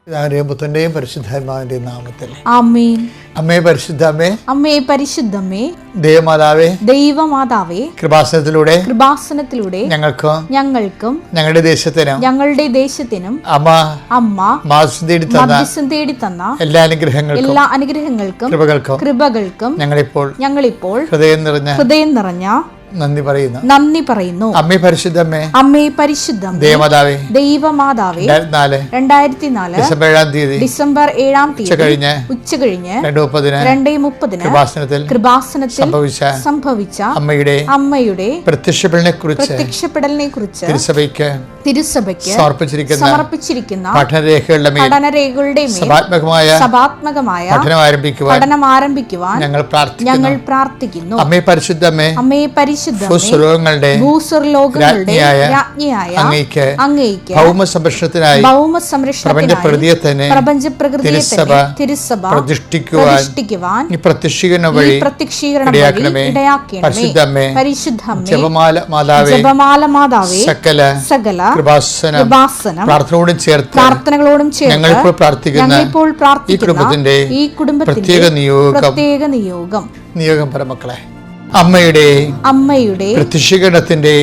പിതാവിന്റെയും പുത്രന്റെയും പരിശുദ്ധാത്മാവിന്റെയും നാമത്തിൽ ആമേൻ. അമ്മേ പരിശുദ്ധമേ, അമ്മേ പരിശുദ്ധമേ, ദൈവമാതാവേ, ദൈവമാതാവേ, കൃപാസനത്തിലൂടെ ഞങ്ങൾക്കും ഞങ്ങളുടെ ദേശത്തിനും അമ്മ മാധ്യസ്ഥം തേടി തന്ന എല്ലാ അനുഗ്രഹങ്ങൾക്കും കൃപകൾക്കും ഞങ്ങളിപ്പോൾ ഹൃദയം നിറഞ്ഞ നന്ദി പറയുന്നു. അമ്മേ പരിശുദ്ധമേ, ദൈവമാതാവേ, 2004 ഡിസംബർ 7 ഉച്ചകഴിഞ്ഞ് 2:30 കൃപാസനത്തിൽ സംഭവിച്ച അമ്മയുടെ പ്രത്യക്ഷപ്പെടലിനെ കുറിച്ച് തിരുസഭയ്ക്ക് സമർപ്പിച്ചിരിക്കുന്ന പഠനരേഖകളുടെ സഭാത്മകമായ പഠനം ആരംഭിക്കുവാൻ ഞങ്ങൾ പ്രാർത്ഥിക്കുന്നു. അമ്മേ പരിശുദ്ധമേ, ഭൂസ്വർലോകങ്ങളുടെ രാജ്ഞിയായ അങ്ങേയ്ക്ക് ഭൗമസംരക്ഷണത്തിനായി പ്രപഞ്ചപ്രകൃതിയെ തിരുസഭ പ്രതിഷ്ഠിക്കുവാൻ ഈ പ്രത്യക്ഷീകരണം വഴി ഇടയാക്കണമേ. പരിശുദ്ധമേ, ജപമാല മാതാവേ, സകല കൃപാസനം പ്രാർത്ഥനകളോടും ചേർത്ത് ഞങ്ങളിപ്പോൾ പ്രാർത്ഥിക്കുന്ന ഈ കുടുംബത്തിന്റെ പ്രത്യേക നിയോഗം പരമക്കളെ, അമ്മയുടെ പ്രത്യക്ഷീകരണത്തിന്റെ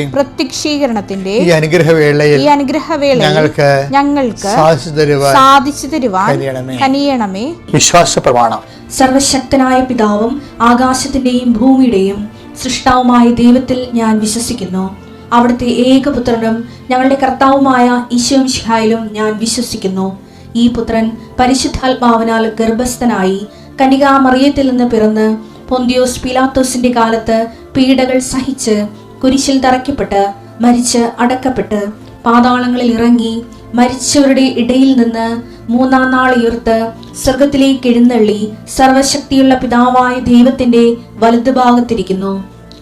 ഈ അനുഗ്രഹവേളയിൽ ഞങ്ങൾക്ക് സാധിച്ചു തരുവാൻ കനിയണമേ. വിശ്വാസ പ്രമാണം. സർവശക്തനായ പിതാവും ആകാശത്തിന്റെയും ഭൂമിയുടെയും സൃഷ്ടാവുമായ ദൈവത്തിൽ ഞാൻ വിശ്വസിക്കുന്നു. അവിടുത്തെ ഏകപുത്രനും ഞങ്ങളുടെ കർത്താവുമായ ഈശോ മിശിഹായിലും ഞാൻ വിശ്വസിക്കുന്നു. ഈ പുത്രൻ പരിശുദ്ധാത്മാവിനാൽ ഗർഭസ്ഥനായി കന്യകാമറിയത്തിൽ നിന്ന് പിറന്ന് പൊന്തിയോസ് പീലാത്തോസിന്റെ കാലത്ത് പീഡകൾ സഹിച്ച് കുരിശിൽ തറയ്ക്കപ്പെട്ട് മരിച്ച് അടക്കപ്പെട്ട് പാതാളങ്ങളിൽ ഇറങ്ങി മരിച്ചവരുടെ ഇടയിൽ നിന്ന് 3-ാം നാൾ ഉയർത്ത് സ്വർഗത്തിലേക്ക് എഴുന്നള്ളി സർവശക്തിയുള്ള പിതാവായ ദൈവത്തിന്റെ വലതുഭാഗത്തിരിക്കുന്നു.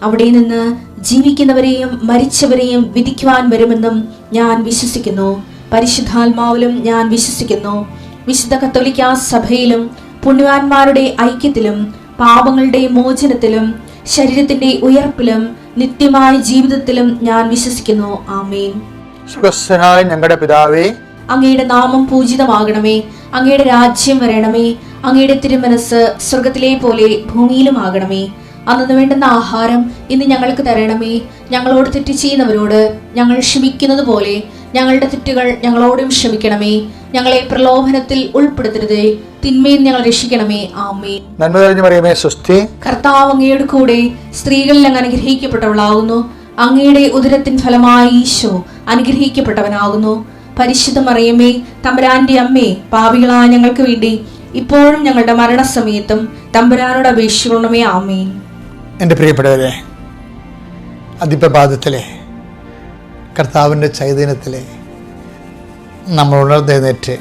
അവിടെ നിന്ന് ജീവിക്കുന്നവരെയും മരിച്ചവരെയും വിധിക്കുവാൻ വരുമെന്നും ഞാൻ വിശ്വസിക്കുന്നു. പരിശുദ്ധാത്മാവിലും ഞാൻ വിശ്വസിക്കുന്നു. വിശുദ്ധ കത്തോലിക്കാ സഭയിലും പുണ്യവാന്മാരുടെ ഐക്യത്തിലും പാപങ്ങളുടെ മോചനത്തിലും ശരീരത്തിന്റെ ഉയർപ്പിലും നിത്യമായ ജീവിതത്തിലും ഞാൻ വിശ്വസിക്കുന്നു. ആമേൻ. സ്വർഗ്ഗസ്ഥനായ ഞങ്ങളുടെ പിതാവേ, അങ്ങയുടെ നാമം പൂജിതമാകണമേ. അങ്ങയുടെ രാജ്യം വരണമേ. അങ്ങയുടെ തിരുമനസ് സ്വർഗത്തിലെ പോലെ ഭൂമിയിലുമാകണമേ. അന്നു വേണ്ടുന്ന ആഹാരം ഇന്ന് ഞങ്ങൾക്ക് തരണമേ. ഞങ്ങളോട് തെറ്റ് ചെയ്യുന്നവരോട് ഞങ്ങൾ ക്ഷമിക്കുന്നത് പോലെ ഞങ്ങളുടെ തെറ്റുകൾ ഞങ്ങളോടും ക്ഷമിക്കണമേ. ഞങ്ങളെ പ്രലോഭനത്തിൽ ഉൾപ്പെടുത്തരുതേ, തിന്മയിൽ ഞങ്ങൾ രക്ഷിക്കണമേ. ആമേൻ. നന്മ നിറഞ്ഞ മറിയമേ, സ്വസ്തി. കർത്താവ് അങ്ങയുടെ കൂടെ സ്ത്രീകളിൽ അങ്ങ് അനുഗ്രഹിക്കപ്പെട്ടവളാകുന്നു. അങ്ങയുടെ ഉദരത്തിൻ ഫലമായി ഈശോ അനുഗ്രഹിക്കപ്പെട്ടവനാകുന്നു. പരിശുദ്ധ മറിയമേ, തമ്പുരാന്റെ അമ്മേ, പാപികളായ ഞങ്ങൾക്ക് വേണ്ടി ഇപ്പോഴും ഞങ്ങളുടെ മരണസമയത്തും തമ്പുരാനോട് അപേക്ഷിക്കണമേ. ആമേൻ. എൻ്റെ പ്രിയപ്പെട്ടവരെ, അതിപ്രഭാതത്തിലെ കർത്താവിൻ്റെ ചൈതന്യത്തിലെ നമ്മൾ ഉണർന്നെഴുന്നേറ്റ്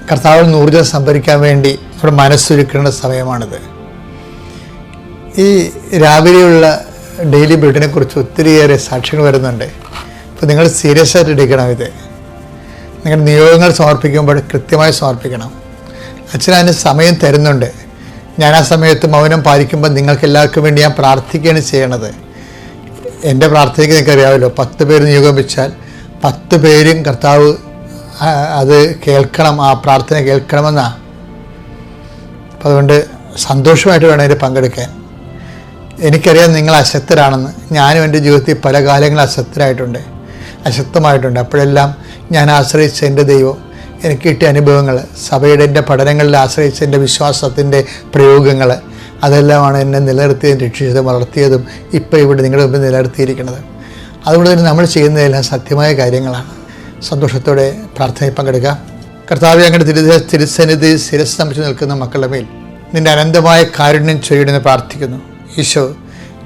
കർത്താവിൽ നിന്ന് ഊർജ്ജം സംഭരിക്കാൻ വേണ്ടി നമ്മുടെ മനസ്സൊരുക്കേണ്ട സമയമാണിത്. ഈ രാവിലെയുള്ള ഡെയിലി ബ്രീഡിനെ കുറിച്ച് ഒത്തിരിയേറെ സാക്ഷ്യങ്ങൾ വരുന്നുണ്ട്. അപ്പോൾ നിങ്ങൾ സീരിയസ് ആയിട്ട് എടുക്കണം. ഇത് നിങ്ങളുടെ നിയോഗങ്ങൾ സമർപ്പിക്കുമ്പോൾ കൃത്യമായി സമർപ്പിക്കണം. അച്ഛൻ അതിന് സമയം തരുന്നുണ്ട്. ഞാൻ ആ സമയത്ത് മൗനം പാലിക്കുമ്പോൾ നിങ്ങൾക്ക് എല്ലാവർക്കും വേണ്ടി ഞാൻ പ്രാർത്ഥിക്കുകയാണ് ചെയ്യണത്. എൻ്റെ പ്രാർത്ഥനയ്ക്ക് നിങ്ങൾക്ക് അറിയാമല്ലോ, 10 പേര് നിയോഗം വെച്ചാൽ 10 പേരും കർത്താവ് അത് കേൾക്കണം, ആ പ്രാർത്ഥന കേൾക്കണമെന്നാണ്. അപ്പം അതുകൊണ്ട് സന്തോഷമായിട്ട് വേണം ഇതിൽ പങ്കെടുക്കാൻ. എനിക്കറിയാം നിങ്ങൾ അശക്തരാണെന്ന്. ഞാനും എൻ്റെ ജീവിതത്തിൽ പല കാലങ്ങളും അശക്തമായിട്ടുണ്ട്. അപ്പോഴെല്ലാം ഞാൻ ആശ്രയിച്ച എൻ്റെ ദൈവം, എനിക്ക് കിട്ടിയ അനുഭവങ്ങൾ, സഭയുടെ എൻ്റെ പഠനങ്ങളിൽ ആശ്രയിച്ച എൻ്റെ വിശ്വാസത്തിൻ്റെ പ്രയോഗങ്ങൾ, അതെല്ലാമാണ് എന്നെ നിലനിർത്തിയതും രക്ഷിച്ചതും വളർത്തിയതും ഇപ്പോൾ ഇവിടെ നിങ്ങളുടെ മുമ്പിൽ നിലനിർത്തിയിരിക്കുന്നത്. അതുകൊണ്ട് തന്നെ നമ്മൾ ചെയ്യുന്നതെല്ലാം സത്യമായ കാര്യങ്ങളാണ്. സന്തോഷത്തോടെ പ്രാർത്ഥനയിൽ പങ്കെടുക്കുക. കർത്താവേ, അങ്ങയുടെ തിരുസന്നിധി ശിരസ്സ് നമിച്ച് നിൽക്കുന്ന മക്കളുടെ മേൽ നിൻ്റെ അനന്തമായ കാരുണ്യം ചൊരിയണമെന്ന് പ്രാർത്ഥിക്കുന്നു. ഈശോ,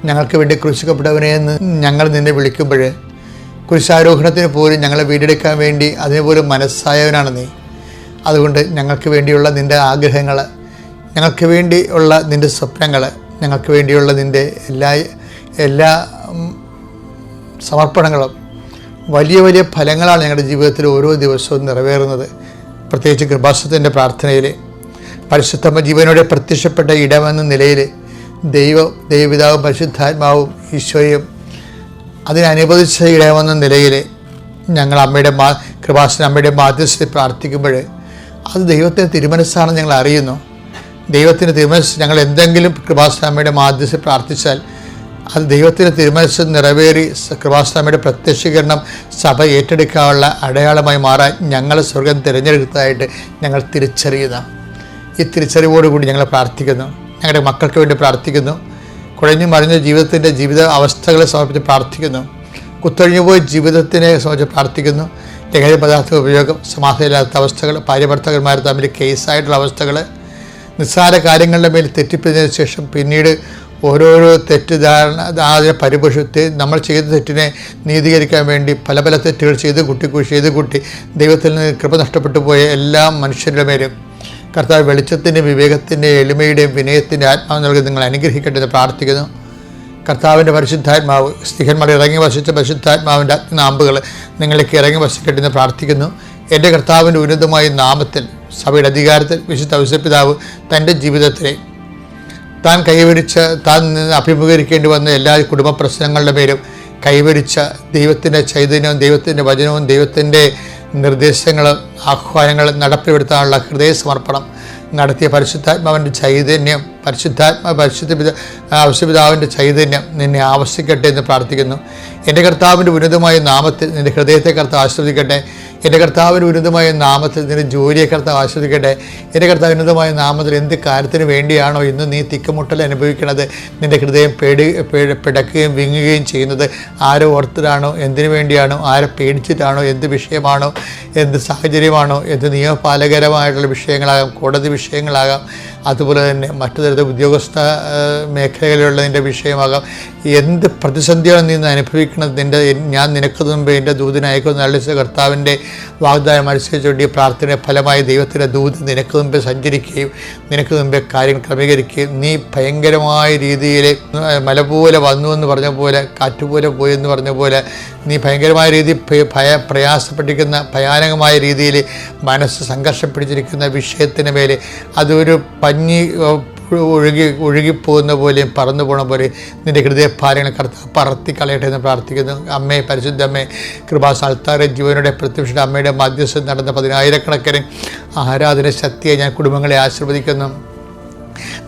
ഞങ്ങൾക്ക് വേണ്ടി ക്രൂശിക്കപ്പെട്ടവനെ എന്ന് ഞങ്ങൾ നിന്നെ വിളിക്കുമ്പോൾ കുരിശാരോഹണത്തിന് പോലും ഞങ്ങളെ വീണ്ടെടുക്കാൻ വേണ്ടി അതിനുപോലും മനസ്സായവനാണ് നീ. അതുകൊണ്ട് ഞങ്ങൾക്ക് വേണ്ടിയുള്ള നിൻ്റെ ആഗ്രഹങ്ങൾ, ഞങ്ങൾക്ക് വേണ്ടിയുള്ള നിൻ്റെ സ്വപ്നങ്ങൾ, ഞങ്ങൾക്ക് വേണ്ടിയുള്ള നിൻ്റെ എല്ലാ സമർപ്പണങ്ങളും വലിയ വലിയ ഫലങ്ങളാണ് ഞങ്ങളുടെ ജീവിതത്തിൽ ഓരോ ദിവസവും നിറവേറുന്നത്. പ്രത്യേകിച്ച് കൃപാസനത്തിൻ്റെ പ്രാർത്ഥനയിൽ പരിശുദ്ധ ജീവനോടെ പ്രത്യക്ഷപ്പെട്ട ഇടമെന്ന നിലയിൽ ദൈവപിതാവും പരിശുദ്ധാത്മാവും ഈശോയും അതിനനുവദിച്ച ഇടമെന്ന നിലയിൽ ഞങ്ങൾ അമ്മയുടെ കൃപാസന അമ്മയുടെ മാധ്യസ്ഥത്തിൽ പ്രാർത്ഥിക്കുമ്പോൾ അത് ദൈവത്തിൻ്റെ തിരുമനസ്സാണെന്ന് ഞങ്ങൾ അറിയുന്നു. ദൈവത്തിൻ്റെ തിരുമനസ് ഞങ്ങൾ എന്തെങ്കിലും കൃപാസ്വാമിയുടെ മാധ്യസ്ഥത്തിൽ പ്രാർത്ഥിച്ചാൽ അത് ദൈവത്തിൻ്റെ തിരുമനസ് നിറവേറി കൃപാസ്വാമിയുടെ പ്രത്യക്ഷീകരണം സഭ ഏറ്റെടുക്കാനുള്ള അടയാളമായി മാറാൻ ഞങ്ങൾ സ്വർഗം തിരഞ്ഞെടുത്തതായിട്ട് ഞങ്ങൾ തിരിച്ചറിയുന്നു. ഈ തിരിച്ചറിവോടുകൂടി ഞങ്ങൾ പ്രാർത്ഥിക്കുന്നു. ഞങ്ങളുടെ മക്കൾക്ക് വേണ്ടി പ്രാർത്ഥിക്കുന്നു. കുഴഞ്ഞു മറിഞ്ഞ ജീവിത അവസ്ഥകളെ സമർപ്പിച്ച് പ്രാർത്ഥിക്കുന്നു. കുത്തൊഴിഞ്ഞു പോയ ജീവിതത്തിനെ സംബന്ധിച്ച് പ്രാർത്ഥിക്കുന്നു. ലഹരി പദാർത്ഥ ഉപയോഗം, സമാധാനമില്ലാത്ത അവസ്ഥകൾ, ഭാര്യഭർത്താക്കന്മാർ തമ്മിൽ കേസായിട്ടുള്ള അവസ്ഥകൾ, നിസ്സാര കാര്യങ്ങളുടെ മേൽ തെറ്റിപ്പിച്ചതിന് ശേഷം പിന്നീട് ഓരോരോ തെറ്റിദ്ധാരണ അതിനെ പരിപോഷിച്ച് നമ്മൾ ചെയ്ത തെറ്റിനെ നീതീകരിക്കാൻ വേണ്ടി പല പല തെറ്റുകൾ ചെയ്ത് കൂട്ടി ദൈവത്തിൽ നിന്ന് കൃപ നഷ്ടപ്പെട്ടു പോയ എല്ലാ മനുഷ്യരുടെ മേലും കർത്താവ് വെളിച്ചത്തിൻ്റെ, വിവേകത്തിൻ്റെ, എളിമയുടെയും വിനയത്തിൻ്റെ ആത്മാവ് നൽകി നിങ്ങൾ അനുഗ്രഹിക്കട്ടെ എന്ന് പ്രാർത്ഥിക്കുന്നു. കർത്താവിൻ്റെ പരിശുദ്ധാത്മാവ്, സ്ത്രീഹന്മാർ ഇറങ്ങി വസിച്ച പരിശുദ്ധാത്മാവിൻ്റെ അഗ്നാമ്പുകൾ നിങ്ങളിലേക്ക് ഇറങ്ങി വസിക്കട്ടെ എന്ന് പ്രാർത്ഥിക്കുന്നു. എൻ്റെ കർത്താവിൻ്റെ ഉന്നതമായ നാമത്തിൽ സഭയുടെ അധികാരത്തിൽ വിശുദ്ധ ഔസേപ്പിതാവ് തൻ്റെ ജീവിതത്തിലെ താൻ അഭിമുഖീകരിക്കേണ്ടി വന്ന എല്ലാ കുടുംബ പ്രശ്നങ്ങളുടെ മേലും കൈവരിച്ച ദൈവത്തിൻ്റെ ചൈതന്യവും ദൈവത്തിൻ്റെ വചനവും ദൈവത്തിൻ്റെ നിർദ്ദേശങ്ങളും ആഹ്വാനങ്ങളും നടപ്പിലെടുത്താനുള്ള ഹൃദയ സമർപ്പണം നടത്തിയ പരിശുദ്ധാത്മാവിൻ്റെ ചൈതന്യം, ഔസേപ്പിതാവിൻ്റെ ചൈതന്യം നിന്നെ ആവശ്യിക്കട്ടെ എന്ന് പ്രാർത്ഥിക്കുന്നു. എൻ്റെ കർത്താവിൻ്റെ ഉന്നതമായ നാമത്തിൽ നിൻ്റെ ഹൃദയത്തെ കർത്താവ് ആസ്വദിക്കട്ടെ. എൻ്റെ കർത്താവിൻ്റെ ഉന്നതമായ നാമത്തിൽ നിൻ്റെ ജോലിയെ കർത്താവ് ആസ്വദിക്കട്ടെ. എൻ്റെ കർത്താവ് ഉന്നതമായ നാമത്തിൽ എന്ത് കാര്യത്തിന് വേണ്ടിയാണോ ഇന്ന് നീ തിക്കുമുട്ടൽ അനുഭവിക്കുന്നത്, നിൻ്റെ ഹൃദയം പിടക്കുകയും വിങ്ങുകയും ചെയ്യുന്നത് ആരോ ഓർത്തിട്ടാണോ, എന്തിനു വേണ്ടിയാണോ, ആരെ പേടിച്ചിട്ടാണോ, എന്ത് വിഷയമാണോ, എന്ത് സാഹചര്യമാണോ, എന്ത് നിയമപാലകരമായിട്ടുള്ള വിഷയങ്ങളാകാം, കോടതി വിഷയങ്ങളാകാം, അതുപോലെ തന്നെ മറ്റു തരത്തിൽ ഉദ്യോഗസ്ഥ മേഖലകളിലുള്ള നിൻ്റെ വിഷയമാകാം, എന്ത് പ്രതിസന്ധിയാണ് നീ അനുഭവിക്കുന്നത്, ഞാൻ നിനക്ക് മുമ്പ് എൻ്റെ ദൂതനയക്കുന്ന അളിച്ച കർത്താവിൻ്റെ വാഗ്ദാനം അനുസരിച്ചുകൊണ്ട് ഈ പ്രാർത്ഥന ഫലമായി ദൈവത്തിൻ്റെ ദൂതൻ നിനക്ക് മുമ്പ് സഞ്ചരിക്കുകയും നിനക്ക് മുമ്പേ കാര്യങ്ങൾ ക്രമീകരിക്കുകയും നീ ഭയങ്കരമായ രീതിയിൽ മല പോലെ വന്നു എന്ന് പറഞ്ഞ പോലെ, കാറ്റുപോലെ പോയി എന്ന് പറഞ്ഞ പോലെ നീ ഭയങ്കരമായ രീതിയിൽ പ്രയാസപ്പെട്ടിരിക്കുന്ന ഭയാനകമായ രീതിയിൽ മനസ്സ് സംഘർഷം പിടിച്ചിരിക്കുന്ന വിഷയത്തിന് മേലെ അതൊരു പഞ്ഞി ഒഴുകിപ്പോകുന്ന പോലെയും പറന്നു പോണ പോലെയും നിൻ്റെ ഹൃദയഭാരങ്ങൾ പറത്തി കളയട്ടെ എന്ന് പ്രാർത്ഥിക്കുന്നു. അമ്മേ, പരിശുദ്ധ അമ്മേ, കൃപാസാൽത്താറെ ജീവനുടെ പ്രത്യക്ഷ അമ്മയുടെ മധ്യസ്ഥം നടന്ന 10,000-കണക്കിന് ആരാധന ശക്തിയെ ഞാൻ കുടുംബങ്ങളെ ആശീർവദിക്കുന്നു.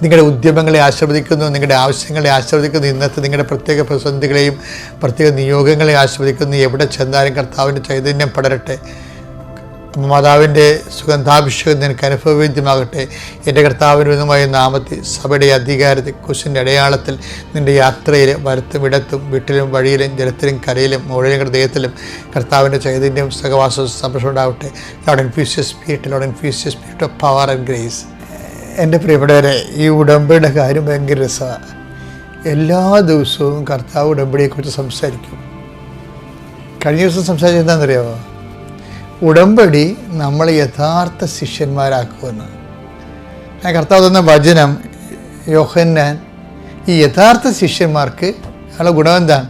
നിങ്ങളുടെ ഉദ്യമങ്ങളെ ആശീർവദിക്കുന്നു, നിങ്ങളുടെ ആവശ്യങ്ങളെ ആശീർവദിക്കുന്നു, ഇന്നത്തെ നിങ്ങളുടെ പ്രത്യേക പ്രതിസന്ധികളെയും പ്രത്യേക നിയോഗങ്ങളെ ആശീർവദിക്കുന്നു. എവിടെ ചെന്നാലും കർത്താവിൻ്റെ ചൈതന്യം പടരട്ടെ. മാതാവിൻ്റെ സുഗന്ധാഭിഷേകം നിനക്ക് അനുഭവവേദ്യമാകട്ടെ. എൻ്റെ കർത്താവിനുമായ നാമത്തിൽ സഭയുടെ അധികാരത്തിൽ കുശിൻ്റെ അടയാളത്തിൽ നിൻ്റെ യാത്രയിൽ വരത്തും ഇടത്തും വീട്ടിലും വഴിയിലും ജലത്തിലും കരയിലും മുകളിലും ഹൃദയത്തിലും കർത്താവിൻ്റെ ചൈതന്യം സഹവാസ സംരക്ഷണം ഉണ്ടാവട്ടെ. Lord infuse your spirit, Lord infuse your spirit of power and grace. എൻ്റെ പ്രിയപ്പെട്ടവരെ, ഈ ഉടമ്പടിയുടെ കാര്യം ഭയങ്കര രസമാണ്. എല്ലാ ദിവസവും കർത്താവ് ഉടമ്പടിയെക്കുറിച്ച് സംസാരിക്കും. കഴിഞ്ഞ ദിവസം സംസാരിച്ചത് എന്താണെന്നറിയാമോ? ഉടമ്പടി നമ്മൾ യഥാർത്ഥ ശിഷ്യന്മാരാക്കുമെന്ന്. കർത്താവ് തന്ന വചനം യോഹന്നാൻ ഈ യഥാർത്ഥ ശിഷ്യന്മാർക്ക് അവരുടെ ഗുണം എന്താണ്?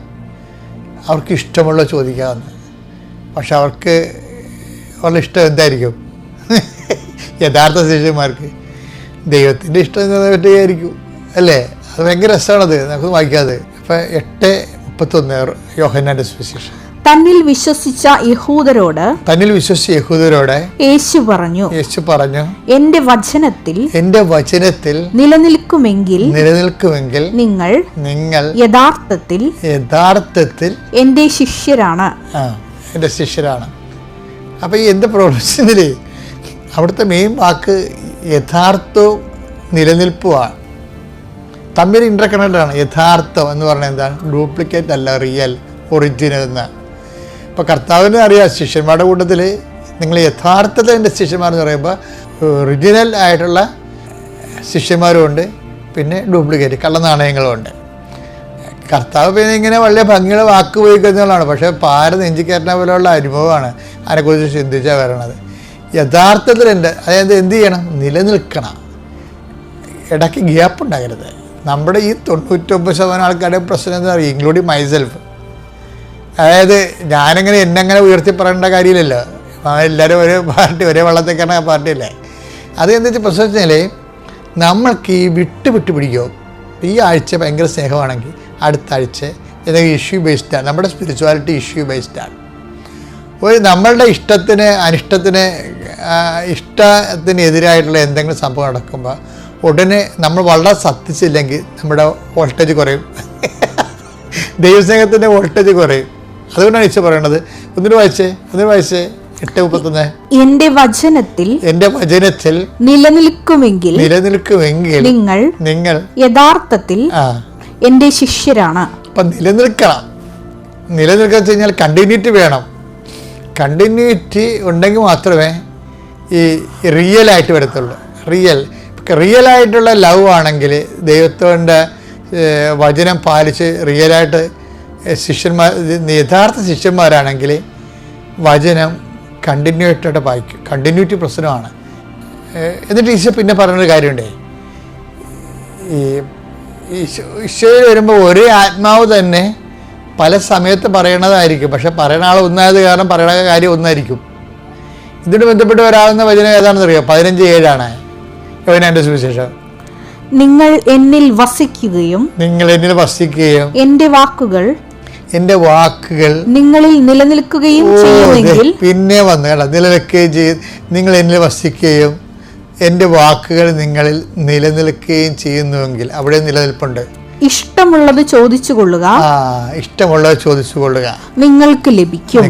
അവർക്ക് ഇഷ്ടമുള്ള ചോദിക്കാവുന്ന, പക്ഷെ അവർക്ക് അവരുടെ ഇഷ്ടം എന്തായിരിക്കും? യഥാർത്ഥ ശിഷ്യന്മാർക്ക് ദൈവത്തിൻ്റെ ഇഷ്ടം പറ്റുകയായിരിക്കും, അല്ലേ? അത് ഭയങ്കര രസമാണത്, നമുക്ക് വായിക്കാതെ. അപ്പം 8:31 യോഹന്നാൻ്റെ സുവിശേഷം. തന്നിൽ വിശ്വസിച്ച യഹൂദരോട് യേശു പറഞ്ഞു, എന്റെ വചനത്തിൽ നിലനിൽക്കുമെങ്കിൽ നിങ്ങൾ യഥാർത്ഥത്തിൽ എന്റെ ശിഷ്യരാണ്. അപ്പം ഈ എൻ്റെ പ്രൊഫഷനിൽ അവിടുത്തെ മെയിൻ വാക്ക് യഥാർത്ഥവും നിലനിൽപ്പുമാണ്. തമ്മിൽ ഇന്റർകണക്റ്റഡാണ്. യഥാർത്ഥം എന്ന് പറഞ്ഞാൽ എന്താണ്? ഡ്യൂപ്ലിക്കേറ്റ് അല്ല, റിയൽ, ഒറിജിനൽ എന്നാണ്. ഇപ്പോൾ കർത്താവിനെ അറിയാം, ശിഷ്യന്മാരുടെ കൂട്ടത്തിൽ നിങ്ങൾ യഥാർത്ഥത്തിൽ എൻ്റെ ശിഷ്യന്മാരെന്ന് പറയുമ്പോൾ ഒറിജിനൽ ആയിട്ടുള്ള ശിഷ്യന്മാരുമുണ്ട്, പിന്നെ ഡ്യൂപ്ലിക്കേറ്റ് കള്ളനാണയങ്ങളുമുണ്ട്. കർത്താവ് പിന്നെ ഇങ്ങനെ വളരെ ഭംഗിയുള്ള വാക്ക് പോയി കഴിഞ്ഞാലാണ്, പക്ഷേ പാര നെഞ്ചിക്കയറ്റുന്ന പോലെയുള്ള അനുഭവമാണ് അതിനെക്കുറിച്ച് ചിന്തിച്ചാൽ വരണത്. യഥാർത്ഥത്തിൽ അതായത് എന്ത് ചെയ്യണം? നിലനിൽക്കണം. ഇടയ്ക്ക് ഗ്യാപ്പ് ഉണ്ടാകരുത്. നമ്മുടെ ഈ 99% ആൾക്കാരുടെ പ്രശ്നം എന്താ പറയുക, ഇൻക്ലൂഡിങ് മൈസെൽഫ്. അതായത് ഞാനെങ്ങനെ എന്നെങ്ങനെ ഉയർത്തി പറയേണ്ട കാര്യമില്ലല്ലോ. എല്ലാവരും ഒരേ പാർട്ടി, ഒരേ വള്ളത്തേക്കാണ് ആ പാർട്ടിയല്ലേ. അത് എന്താ വെച്ചാൽ പ്രശ്നം വെച്ചാൽ നമ്മൾക്ക് ഈ വിട്ട് പിടിക്കുമോ. ഈ ആഴ്ച ഭയങ്കര സ്നേഹമാണെങ്കിൽ അടുത്ത ആഴ്ച എന്തെങ്കിലും ഇഷ്യൂ ബേസ്ഡാണ്. നമ്മുടെ സ്പിരിച്വാലിറ്റി ഇഷ്യൂ ബേസ്ഡാണ്. നമ്മളുടെ ഇഷ്ടത്തിന് എതിരായിട്ടുള്ള എന്തെങ്കിലും സംഭവം നടക്കുമ്പോൾ ഉടനെ നമ്മൾ വളരെ ശ്രദ്ധിച്ചില്ലെങ്കിൽ നമ്മുടെ വോൾട്ടേജ് കുറയും. ദൈവസ്നേഹത്തിൻ്റെ വോൾട്ടേജ് കുറയും. അതുകൊണ്ടാണ് ഈശോ പറയണത്. ഒന്നിനു വായിച്ചേ 8:31. എന്റെ വചനത്തിൽ നിലനിൽക്കുമെങ്കിൽ നിങ്ങൾ യഥാർത്ഥത്തിൽ എന്റെ ശിഷ്യരാണ്. അപ്പം നിലനിൽക്കണം വെച്ച് കഴിഞ്ഞാൽ കണ്ടിന്യൂറ്റി വേണം. കണ്ടിന്യൂറ്റി ഉണ്ടെങ്കിൽ മാത്രമേ ഈ റിയലായിട്ട് വരത്തുള്ളൂ. റിയലായിട്ടുള്ള ലവ് ആണെങ്കിൽ, ദൈവത്തിൻ്റെ വചനം പാലിച്ച് റിയലായിട്ട് യഥാർത്ഥ ശിഷ്യന്മാരാണെങ്കിൽ വചനം കണ്ടിന്യൂറ്റായിട്ട് വായിക്കും. കണ്ടിന്യൂറ്റി പ്രശ്നമാണ്. എന്നിട്ട് ഈശോ പിന്നെ പറയുന്നൊരു കാര്യമുണ്ടേ, ഈശോയിൽ വരുമ്പോൾ ഒരേ ആത്മാവ് തന്നെ പല സമയത്ത് പറയണതായിരിക്കും. പക്ഷെ പറയുന്ന ആൾ ഒന്നായത് കാരണം പറയുന്ന കാര്യം ഒന്നായിരിക്കും. ഇതിന് ബന്ധപ്പെട്ട് വരാവുന്ന വചനം ഏതാണെന്ന് അറിയാം? 15:7 യോഹന്നാന്റെ സുവിശേഷം. നിങ്ങൾ എന്നിൽ വസിക്കുകയും എന്റെ വാക്കുകൾ നിങ്ങളിൽ നിലനിൽക്കുകയും ചെയ്യുമെങ്കിൽ. പിന്നെ വന്നു കേട്ടോ, നിലനിൽക്കുകയും ചെയ്യും. നിങ്ങൾ എന്നിൽ വസിക്കുകയും എൻ്റെ വാക്കുകൾ നിങ്ങളിൽ നിലനിൽക്കുകയും ചെയ്യുന്നുവെങ്കിൽ അവിടെ നിലനിൽപ്പുണ്ട്. ഇഷ്ടമുള്ളത് ചോദിച്ചുകൊള്ളുക, നിങ്ങൾക്ക് ലഭിക്കും.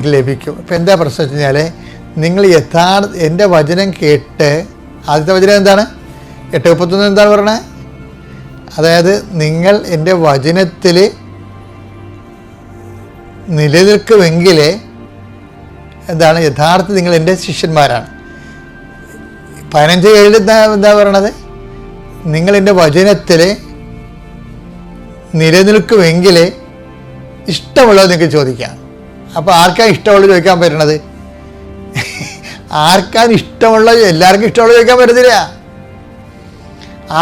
ഇപ്പം എന്താ പ്രശ്നം വെച്ച് കഴിഞ്ഞാൽ, നിങ്ങൾ എൻ്റെ വചനം കേട്ട്, ആദ്യത്തെ വചനം എന്താണ്? 8:31 എന്താണ് പറയണത്? അതായത് നിങ്ങൾ എൻ്റെ വചനത്തിൽ നിലനിൽക്കുമെങ്കിൽ എന്താണ്? യഥാർത്ഥത്തിൽ നിങ്ങൾ എൻ്റെ ശിഷ്യന്മാരാണ്. 15:7 എന്താ പറയണത്? നിങ്ങൾ എൻ്റെ വചനത്തിൽ നിലനിൽക്കുമെങ്കിൽ ഇഷ്ടമുള്ളത് നിങ്ങൾക്ക് ചോദിക്കാം. അപ്പോൾ ആർക്കാണ് ഇഷ്ടമുള്ളത് ചോദിക്കാൻ പറ്റണത്? ആർക്കാണ് ഇഷ്ടമുള്ളത്? എല്ലാവർക്കും ഇഷ്ടമുള്ളത് ചോദിക്കാൻ പറ്റത്തില്ല.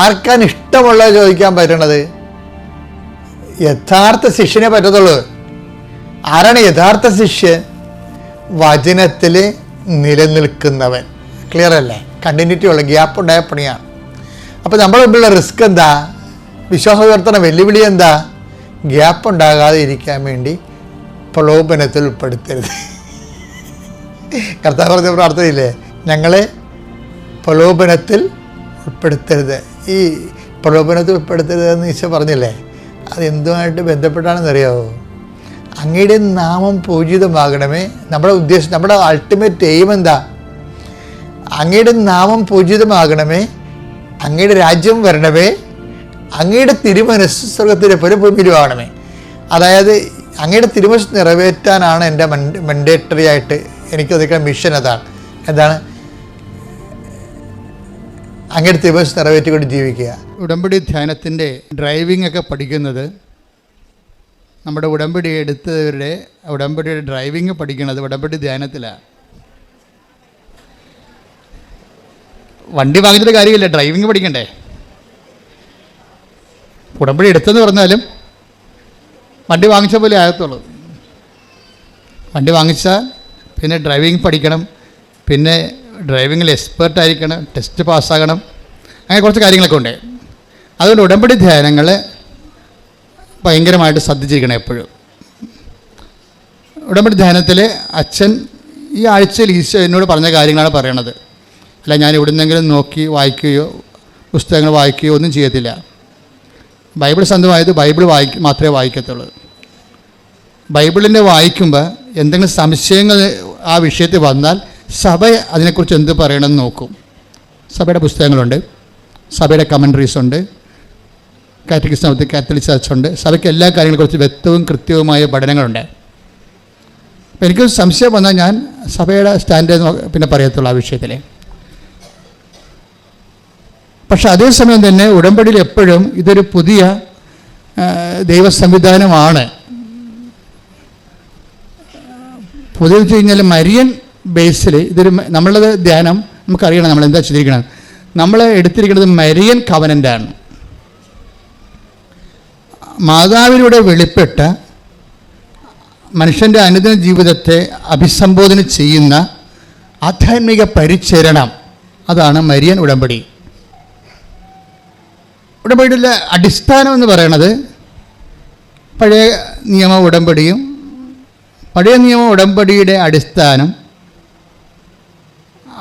ആർക്കാണ് ഇഷ്ടമുള്ളത് ചോദിക്കാൻ പറ്റണത്? യഥാർത്ഥ ശിഷ്യനെ പറ്റത്തുള്ളൂ. ആരാണ് യഥാർത്ഥ ശിഷ്യൻ? വചനത്തിൽ നിലനിൽക്കുന്നവൻ. ക്ലിയർ അല്ലേ? കണ്ടിന്യൂറ്റി ഉള്ള ഗ്യാപ്പ് ഉണ്ടായ പണിയാണ്. അപ്പോൾ നമ്മുടെ മുമ്പിലുള്ള റിസ്ക് എന്താ? വിശ്വാസം ഉയർത്തുന്ന വെല്ലുവിളി എന്താ? ഗ്യാപ്പ് ഉണ്ടാകാതെ ഇരിക്കാൻ വേണ്ടി പ്രലോഭനത്തിൽ ഉൾപ്പെടുത്തരുത്. കർത്താവ് പറഞ്ഞ പ്രാർത്ഥനയില്ലേ, ഞങ്ങളെ പ്രലോഭനത്തിൽ ഉൾപ്പെടുത്തരുത്. ഈ പ്രലോഭനത്തിൽ ഉൾപ്പെടുത്തരുതെന്ന് ഈശോ പറഞ്ഞില്ലേ, അത് എന്തുമായിട്ട് ബന്ധപ്പെട്ടാണെന്നറിയാമോ? അങ്ങയുടെ നാമം പൂജിതമാകണമേ. നമ്മുടെ ഉദ്ദേശം, നമ്മുടെ അൾട്ടിമേറ്റ് എയിം എന്താ? അങ്ങയുടെ നാമം പൂജിതമാകണമേ, അങ്ങയുടെ രാജ്യം വരണമേ, അങ്ങയുടെ തിരുമനസ് സ്വർഗത്തിലെ പോലെ ഭൂമിയിലും ആകണമേ. അതായത് അങ്ങയുടെ തിരുമനസ് നിറവേറ്റാനാണ് എൻ്റെ മൻഡേറ്ററി ആയിട്ട് എനിക്ക് ഒതുക്കുന്ന മിഷൻ. അതാണ് എന്താണ്? അങ്ങയുടെ തിരുമനസ് നിറവേറ്റിക്കൊണ്ട് ജീവിക്കുക. ഉടമ്പടി ധ്യാനത്തിൻ്റെ ഡ്രൈവിംഗ് ഒക്കെ പഠിക്കുന്നത്, നമ്മുടെ ഉടമ്പടി എടുത്തവരുടെ ഉടമ്പടിയുടെ ഡ്രൈവിംഗ് പഠിക്കുന്നത് ഉടമ്പടി ധ്യാനത്തിലാണ്. വണ്ടി വാങ്ങിച്ചിട്ട് കാര്യമില്ല, ഡ്രൈവിംഗ് പഠിക്കണ്ടേ? ഉടമ്പടി എടുത്തെന്ന് പറഞ്ഞാലും വണ്ടി വാങ്ങിച്ച പോലെ ആകത്തുള്ളൂ. വണ്ടി വാങ്ങിച്ചാൽ പിന്നെ ഡ്രൈവിംഗ് പഠിക്കണം, പിന്നെ ഡ്രൈവിങ്ങിൽ എക്സ്പേർട്ടായിരിക്കണം, ടെസ്റ്റ് പാസ്സാകണം, അങ്ങനെ കുറച്ച് കാര്യങ്ങളൊക്കെ ഉണ്ട്. അതുകൊണ്ട് ഉടമ്പടി ധ്യാനങ്ങൾ ഭയങ്കരമായിട്ട് ശ്രദ്ധിച്ചിരിക്കണം എപ്പോഴും. ഉടമ്പടി ധ്യാനത്തിൽ അച്ഛൻ ഈ ആഴ്ചയിൽ ഈശോ എന്നോട് പറഞ്ഞ കാര്യങ്ങളാണ് പറയണത്. അല്ല ഞാൻ എവിടുന്നെങ്കിലും നോക്കി വായിക്കുകയോ പുസ്തകങ്ങൾ വായിക്കുകയോ ഒന്നും ചെയ്യത്തില്ല. ബൈബിൾ സ്വന്തമായത് ബൈബിൾ മാത്രമേ വായിക്കത്തുള്ളൂ. ബൈബിളിനെ വായിക്കുമ്പോൾ എന്തെങ്കിലും സംശയങ്ങൾ ആ വിഷയത്തിൽ വന്നാൽ സഭ അതിനെക്കുറിച്ച് എന്ത് പറയണമെന്ന് നോക്കും. സഭയുടെ പുസ്തകങ്ങളുണ്ട്, സഭയുടെ കമൻട്രീസ് ഉണ്ട്, കാറ്റഗിസം കാത്തലിക് ചർച്ച് ഉണ്ട്. സഭയ്ക്ക് എല്ലാ കാര്യങ്ങളെക്കുറിച്ച് വ്യക്തവും കൃത്യവുമായ പഠനങ്ങളുണ്ട്. അപ്പോൾ എനിക്ക് സംശയം വന്നാൽ ഞാൻ സഭയുടെ സ്റ്റാൻഡ് പിന്നെ പറയത്തുള്ളൂ ആ വിഷയത്തിൽ. പക്ഷെ അതേസമയം തന്നെ ഉടമ്പടിയിൽ എപ്പോഴും ഇതൊരു പുതിയ ദൈവ സംവിധാനമാണ്. പുതിയെന്ന് വെച്ച് കഴിഞ്ഞാൽ മരിയൻ ബേസിൽ ഇതൊരു നമ്മളുടെ ധ്യാനം നമുക്കറിയണം. നമ്മൾ എന്താ ചെയ്തിരിക്കണം? നമ്മൾ എടുത്തിരിക്കുന്നത് മരിയൻ കവനൻ്റാണ്. മാതാവിലൂടെ വെളിപ്പെട്ട മനുഷ്യൻ്റെ അനുദിന ജീവിതത്തെ അഭിസംബോധന ചെയ്യുന്ന ആധ്യാത്മിക പരിചരണം, അതാണ് മരിയൻ ഉടമ്പടി. ഉടമ്പടിയുടെ അടിസ്ഥാനം എന്ന് പറയുന്നത് പഴയ നിയമ ഉടമ്പടിയും പഴയ നിയമ ഉടമ്പടിയുടെ അടിസ്ഥാനം,